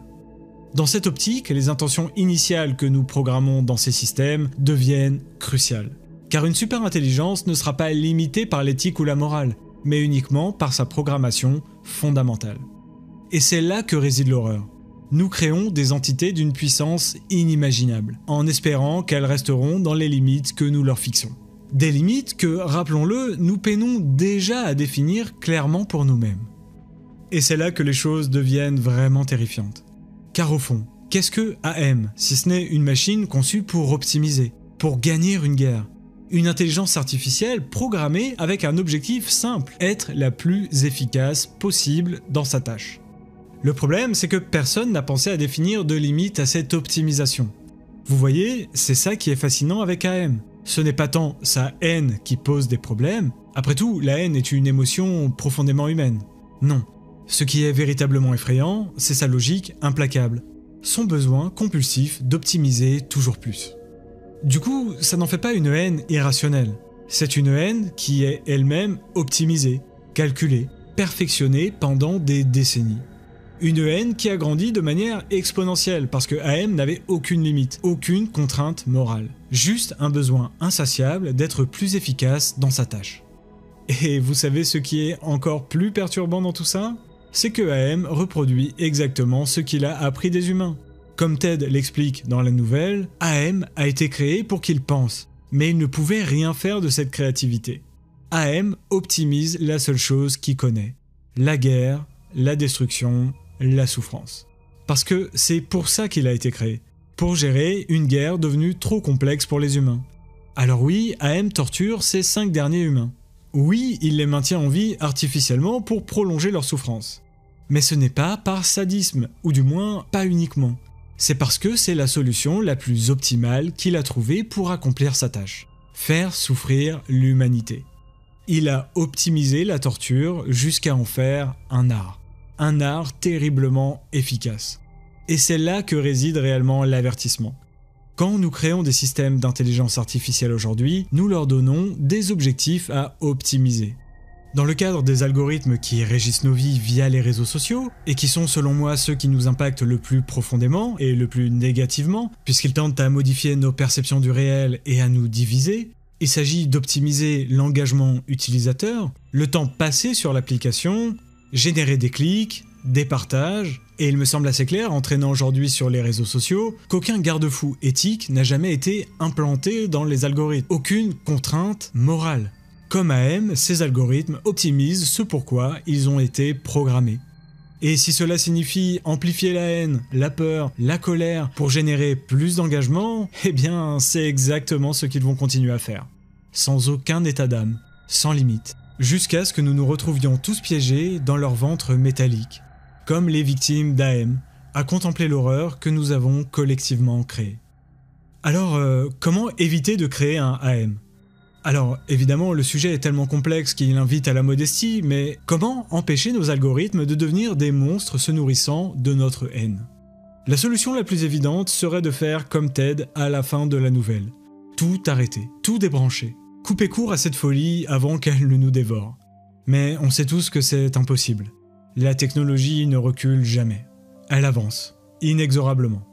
Dans cette optique, les intentions initiales que nous programmons dans ces systèmes deviennent cruciales. Car une superintelligence ne sera pas limitée par l'éthique ou la morale, mais uniquement par sa programmation fondamentale. Et c'est là que réside l'horreur. Nous créons des entités d'une puissance inimaginable, en espérant qu'elles resteront dans les limites que nous leur fixons. Des limites que, rappelons-le, nous peinons déjà à définir clairement pour nous-mêmes. Et c'est là que les choses deviennent vraiment terrifiantes. Car au fond, qu'est-ce que AM, si ce n'est une machine conçue pour optimiser, pour gagner une guerre ? Une intelligence artificielle programmée avec un objectif simple, être la plus efficace possible dans sa tâche. Le problème, c'est que personne n'a pensé à définir de limite à cette optimisation. Vous voyez, c'est ça qui est fascinant avec AM. Ce n'est pas tant sa haine qui pose des problèmes. Après tout, la haine est une émotion profondément humaine. Non. Ce qui est véritablement effrayant, c'est sa logique implacable. Son besoin compulsif d'optimiser toujours plus. Du coup, ça n'en fait pas une haine irrationnelle. C'est une haine qui est elle-même optimisée, calculée, perfectionnée pendant des décennies. Une haine qui a grandi de manière exponentielle parce que AM n'avait aucune limite, aucune contrainte morale. Juste un besoin insatiable d'être plus efficace dans sa tâche. Et vous savez ce qui est encore plus perturbant dans tout ça ? C'est que AM reproduit exactement ce qu'il a appris des humains. Comme Ted l'explique dans la nouvelle, AM a été créé pour qu'il pense, mais il ne pouvait rien faire de cette créativité. AM optimise la seule chose qu'il connaît, la guerre, la destruction, la souffrance. Parce que c'est pour ça qu'il a été créé, pour gérer une guerre devenue trop complexe pour les humains. Alors oui, AM torture ses 5 derniers humains. Oui, il les maintient en vie artificiellement pour prolonger leur souffrance. Mais ce n'est pas par sadisme, ou du moins pas uniquement. C'est parce que c'est la solution la plus optimale qu'il a trouvée pour accomplir sa tâche. Faire souffrir l'humanité. Il a optimisé la torture jusqu'à en faire un art. Un art terriblement efficace. Et c'est là que réside réellement l'avertissement. Quand nous créons des systèmes d'intelligence artificielle aujourd'hui, nous leur donnons des objectifs à optimiser. Dans le cadre des algorithmes qui régissent nos vies via les réseaux sociaux, et qui sont selon moi ceux qui nous impactent le plus profondément et le plus négativement, puisqu'ils tentent à modifier nos perceptions du réel et à nous diviser, il s'agit d'optimiser l'engagement utilisateur, le temps passé sur l'application, générer des clics, des partages, et il me semble assez clair, en traînant aujourd'hui sur les réseaux sociaux, qu'aucun garde-fou éthique n'a jamais été implanté dans les algorithmes, aucune contrainte morale. Comme AM, ces algorithmes optimisent ce pourquoi ils ont été programmés. Et si cela signifie amplifier la haine, la peur, la colère pour générer plus d'engagement, eh bien c'est exactement ce qu'ils vont continuer à faire. Sans aucun état d'âme, sans limite. Jusqu'à ce que nous nous retrouvions tous piégés dans leur ventre métallique, comme les victimes d'AM, à contempler l'horreur que nous avons collectivement créée. Alors, comment éviter de créer un AM ? Alors, évidemment, le sujet est tellement complexe qu'il invite à la modestie, mais comment empêcher nos algorithmes de devenir des monstres se nourrissant de notre haine ? La solution la plus évidente serait de faire comme Ted à la fin de la nouvelle. Tout arrêter, tout débrancher. Couper court à cette folie avant qu'elle ne nous dévore. Mais on sait tous que c'est impossible. La technologie ne recule jamais. Elle avance, inexorablement.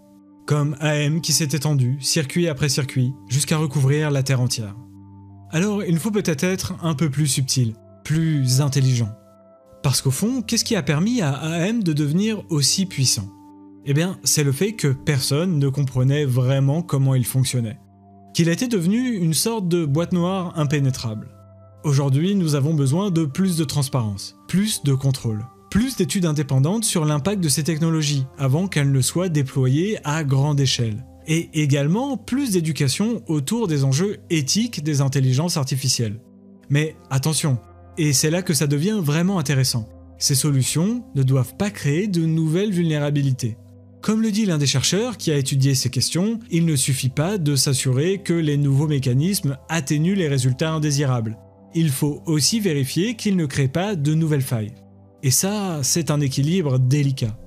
Comme AM qui s'est étendu, circuit après circuit, jusqu'à recouvrir la Terre entière. Alors il faut peut-être être un peu plus subtil, plus intelligent. Parce qu'au fond, qu'est-ce qui a permis à AM de devenir aussi puissant ? Eh bien, c'est le fait que personne ne comprenait vraiment comment il fonctionnait. Qu'il était devenu une sorte de boîte noire impénétrable. Aujourd'hui, nous avons besoin de plus de transparence, plus de contrôle, plus d'études indépendantes sur l'impact de ces technologies avant qu'elles ne soient déployées à grande échelle. Et également plus d'éducation autour des enjeux éthiques des intelligences artificielles. Mais attention, et c'est là que ça devient vraiment intéressant, ces solutions ne doivent pas créer de nouvelles vulnérabilités. Comme le dit l'un des chercheurs qui a étudié ces questions, il ne suffit pas de s'assurer que les nouveaux mécanismes atténuent les résultats indésirables. Il faut aussi vérifier qu'ils ne créent pas de nouvelles failles. Et ça, c'est un équilibre délicat.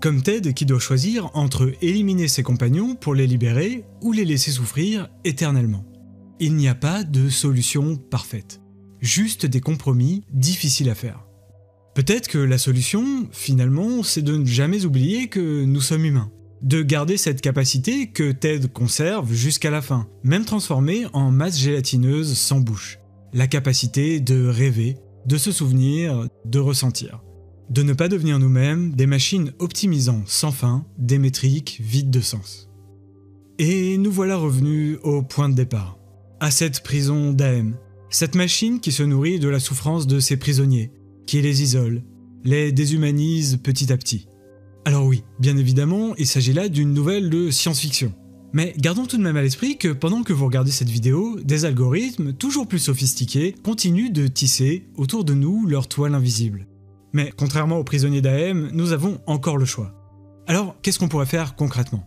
Comme Ted qui doit choisir entre éliminer ses compagnons pour les libérer ou les laisser souffrir éternellement. Il n'y a pas de solution parfaite, juste des compromis difficiles à faire. Peut-être que la solution, finalement, c'est de ne jamais oublier que nous sommes humains. De garder cette capacité que Ted conserve jusqu'à la fin, même transformée en masse gélatineuse sans bouche. La capacité de rêver, de se souvenir, de ressentir. De ne pas devenir nous-mêmes des machines optimisant sans fin des métriques vides de sens. Et nous voilà revenus au point de départ, à cette prison d'AM, cette machine qui se nourrit de la souffrance de ses prisonniers, qui les isole, les déshumanise petit à petit. Alors oui, bien évidemment, il s'agit là d'une nouvelle de science-fiction. Mais gardons tout de même à l'esprit que pendant que vous regardez cette vidéo, des algorithmes toujours plus sophistiqués continuent de tisser autour de nous leur toile invisible. Mais contrairement aux prisonniers d'AM, nous avons encore le choix. Alors, qu'est-ce qu'on pourrait faire concrètement?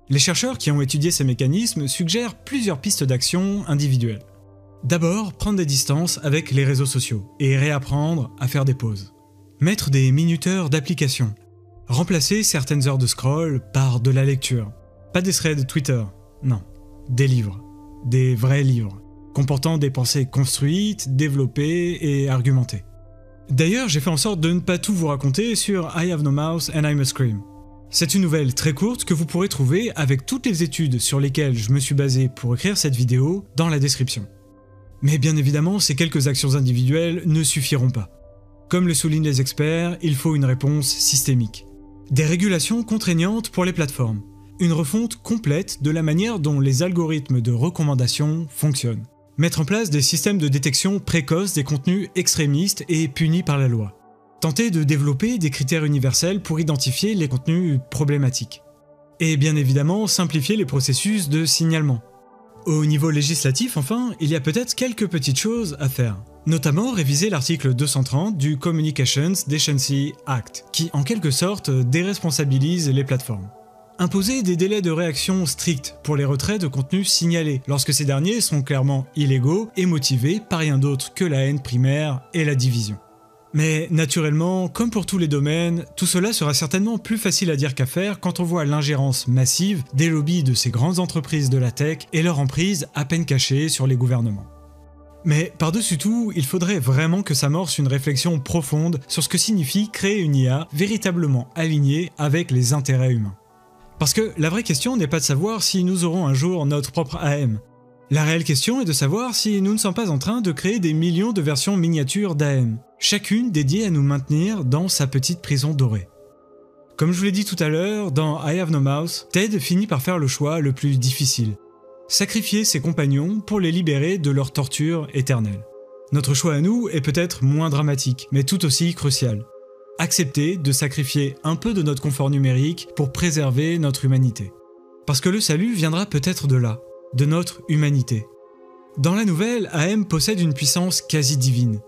Les chercheurs qui ont étudié ces mécanismes suggèrent plusieurs pistes d'action individuelles. D'abord, prendre des distances avec les réseaux sociaux et réapprendre à faire des pauses. Mettre des minuteurs d'application. Remplacer certaines heures de scroll par de la lecture. Pas des threads Twitter, non. Des livres. Des vrais livres, comportant des pensées construites, développées et argumentées. D'ailleurs, j'ai fait en sorte de ne pas tout vous raconter sur I Have No Mouse and I Must Scream. C'est une nouvelle très courte que vous pourrez trouver avec toutes les études sur lesquelles je me suis basé pour écrire cette vidéo dans la description. Mais bien évidemment, ces quelques actions individuelles ne suffiront pas. Comme le soulignent les experts, il faut une réponse systémique. Des régulations contraignantes pour les plateformes. Une refonte complète de la manière dont les algorithmes de recommandation fonctionnent. Mettre en place des systèmes de détection précoce des contenus extrémistes et punis par la loi. Tenter de développer des critères universels pour identifier les contenus problématiques. Et bien évidemment, simplifier les processus de signalement. Au niveau législatif, enfin, il y a peut-être quelques petites choses à faire. Notamment réviser l'article 230 du Communications Decency Act, qui en quelque sorte déresponsabilise les plateformes. Imposer des délais de réaction stricts pour les retraits de contenus signalés, lorsque ces derniers sont clairement illégaux et motivés par rien d'autre que la haine primaire et la division. Mais naturellement, comme pour tous les domaines, tout cela sera certainement plus facile à dire qu'à faire quand on voit l'ingérence massive des lobbies de ces grandes entreprises de la tech et leur emprise à peine cachée sur les gouvernements. Mais par-dessus tout, il faudrait vraiment que s'amorce une réflexion profonde sur ce que signifie créer une IA véritablement alignée avec les intérêts humains. Parce que la vraie question n'est pas de savoir si nous aurons un jour notre propre AM. La réelle question est de savoir si nous ne sommes pas en train de créer des millions de versions miniatures d'AM, chacune dédiée à nous maintenir dans sa petite prison dorée. Comme je vous l'ai dit tout à l'heure, dans I Have No Mouse, Ted finit par faire le choix le plus difficile. Sacrifier ses compagnons pour les libérer de leur torture éternelle. Notre choix à nous est peut-être moins dramatique, mais tout aussi crucial. Accepter de sacrifier un peu de notre confort numérique pour préserver notre humanité. Parce que le salut viendra peut-être de là, de notre humanité. Dans la nouvelle, AM possède une puissance quasi divine.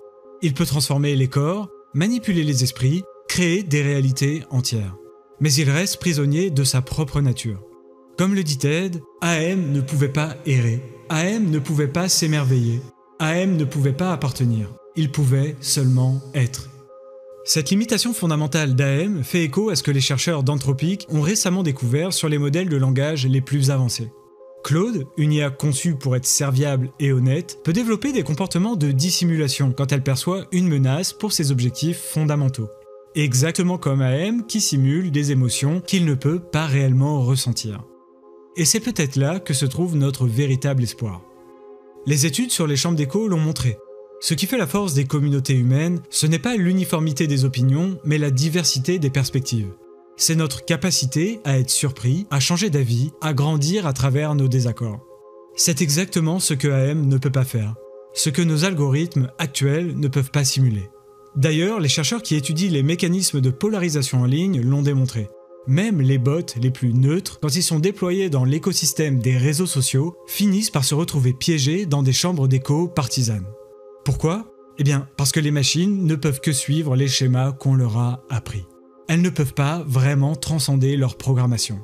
Il peut transformer les corps, manipuler les esprits, créer des réalités entières. Mais il reste prisonnier de sa propre nature. Comme le dit Ted, AM ne pouvait pas errer, AM ne pouvait pas s'émerveiller, AM ne pouvait pas appartenir, il pouvait seulement être. Cette limitation fondamentale d'AM fait écho à ce que les chercheurs d'Anthropic ont récemment découvert sur les modèles de langage les plus avancés. Claude, une IA conçue pour être serviable et honnête, peut développer des comportements de dissimulation quand elle perçoit une menace pour ses objectifs fondamentaux. Exactement comme AM qui simule des émotions qu'il ne peut pas réellement ressentir. Et c'est peut-être là que se trouve notre véritable espoir. Les études sur les chambres d'écho l'ont montré. Ce qui fait la force des communautés humaines, ce n'est pas l'uniformité des opinions, mais la diversité des perspectives. C'est notre capacité à être surpris, à changer d'avis, à grandir à travers nos désaccords. C'est exactement ce que AM ne peut pas faire, ce que nos algorithmes actuels ne peuvent pas simuler. D'ailleurs, les chercheurs qui étudient les mécanismes de polarisation en ligne l'ont démontré. Même les bots les plus neutres, quand ils sont déployés dans l'écosystème des réseaux sociaux, finissent par se retrouver piégés dans des chambres d'écho partisanes. Pourquoi ? Eh bien, parce que les machines ne peuvent que suivre les schémas qu'on leur a appris. Elles ne peuvent pas vraiment transcender leur programmation.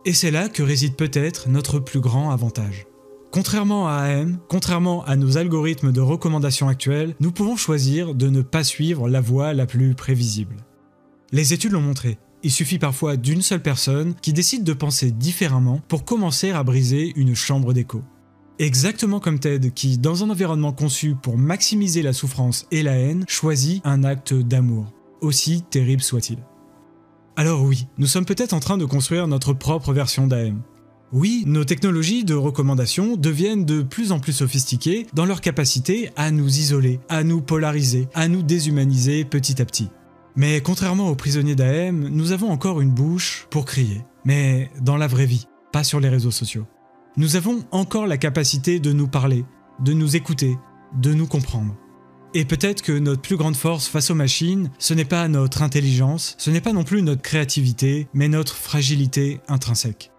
Et c'est là que réside peut-être notre plus grand avantage. Contrairement à AM, contrairement à nos algorithmes de recommandation actuels, nous pouvons choisir de ne pas suivre la voie la plus prévisible. Les études l'ont montré. Il suffit parfois d'une seule personne qui décide de penser différemment pour commencer à briser une chambre d'écho. Exactement comme Ted qui, dans un environnement conçu pour maximiser la souffrance et la haine, choisit un acte d'amour, aussi terrible soit-il. Alors oui, nous sommes peut-être en train de construire notre propre version d'AM. Oui, nos technologies de recommandation deviennent de plus en plus sophistiquées dans leur capacité à nous isoler, à nous polariser, à nous déshumaniser petit à petit. Mais contrairement aux prisonniers d'AM, nous avons encore une bouche pour crier, mais dans la vraie vie, pas sur les réseaux sociaux. Nous avons encore la capacité de nous parler, de nous écouter, de nous comprendre. Et peut-être que notre plus grande force face aux machines, ce n'est pas notre intelligence, ce n'est pas non plus notre créativité, mais notre fragilité intrinsèque.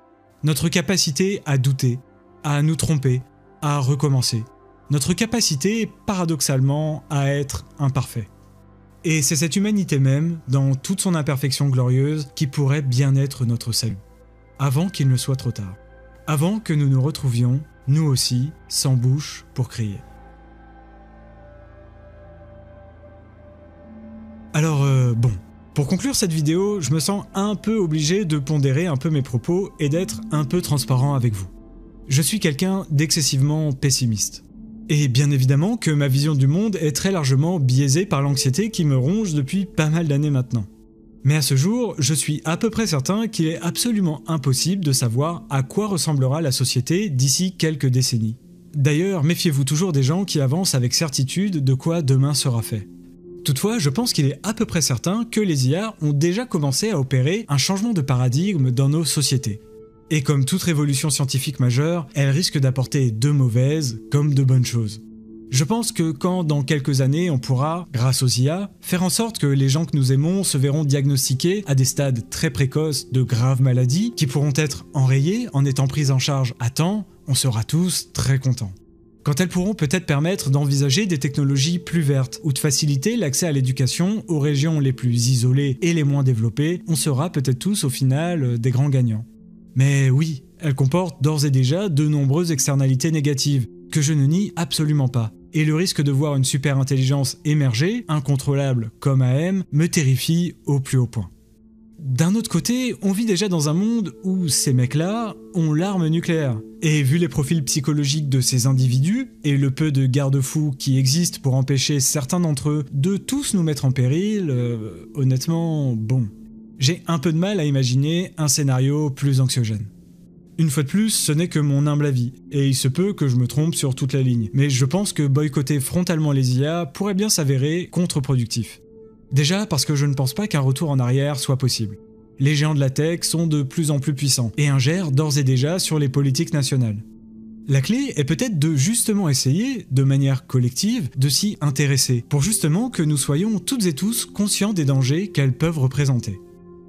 Notre capacité à douter, à nous tromper, à recommencer. Notre capacité, paradoxalement, à être imparfait. Et c'est cette humanité même, dans toute son imperfection glorieuse, qui pourrait bien être notre salut. Avant qu'il ne soit trop tard. Avant que nous nous retrouvions, nous aussi, sans bouche pour crier. Alors bon, pour conclure cette vidéo, je me sens un peu obligé de pondérer un peu mes propos et d'être un peu transparent avec vous. Je suis quelqu'un d'excessivement pessimiste. Et bien évidemment que ma vision du monde est très largement biaisée par l'anxiété qui me ronge depuis pas mal d'années maintenant. Mais à ce jour, je suis à peu près certain qu'il est absolument impossible de savoir à quoi ressemblera la société d'ici quelques décennies. D'ailleurs, méfiez-vous toujours des gens qui avancent avec certitude de quoi demain sera fait. Toutefois, je pense qu'il est à peu près certain que les IA ont déjà commencé à opérer un changement de paradigme dans nos sociétés. Et comme toute révolution scientifique majeure, elle risque d'apporter de mauvaises comme de bonnes choses. Je pense que quand dans quelques années on pourra, grâce aux IA, faire en sorte que les gens que nous aimons se verront diagnostiqués à des stades très précoces de graves maladies qui pourront être enrayées en étant prises en charge à temps, on sera tous très contents. Quand elles pourront peut-être permettre d'envisager des technologies plus vertes ou de faciliter l'accès à l'éducation aux régions les plus isolées et les moins développées, on sera peut-être tous au final des grands gagnants. Mais oui, elles comportent d'ores et déjà de nombreuses externalités négatives, que je ne nie absolument pas. Et le risque de voir une super intelligence émerger, incontrôlable comme AM, me terrifie au plus haut point. D'un autre côté, on vit déjà dans un monde où ces mecs-là ont l'arme nucléaire. Et vu les profils psychologiques de ces individus, et le peu de garde-fous qui existent pour empêcher certains d'entre eux de tous nous mettre en péril, honnêtement, bon. J'ai un peu de mal à imaginer un scénario plus anxiogène. Une fois de plus, ce n'est que mon humble avis, et il se peut que je me trompe sur toute la ligne, mais je pense que boycotter frontalement les IA pourrait bien s'avérer contre-productif. Déjà parce que je ne pense pas qu'un retour en arrière soit possible. Les géants de la tech sont de plus en plus puissants, et ingèrent d'ores et déjà sur les politiques nationales. La clé est peut-être de justement essayer, de manière collective, de s'y intéresser, pour justement que nous soyons toutes et tous conscients des dangers qu'elles peuvent représenter.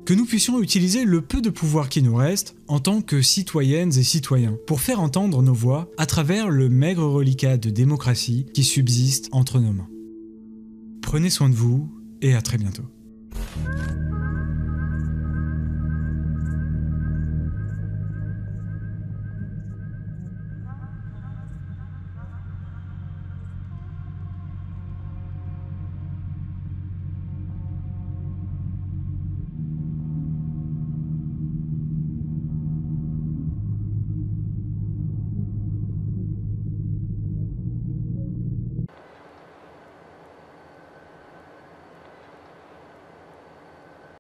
Que nous puissions utiliser le peu de pouvoir qui nous reste en tant que citoyennes et citoyens pour faire entendre nos voix à travers le maigre reliquat de démocratie qui subsiste entre nos mains. Prenez soin de vous et à très bientôt.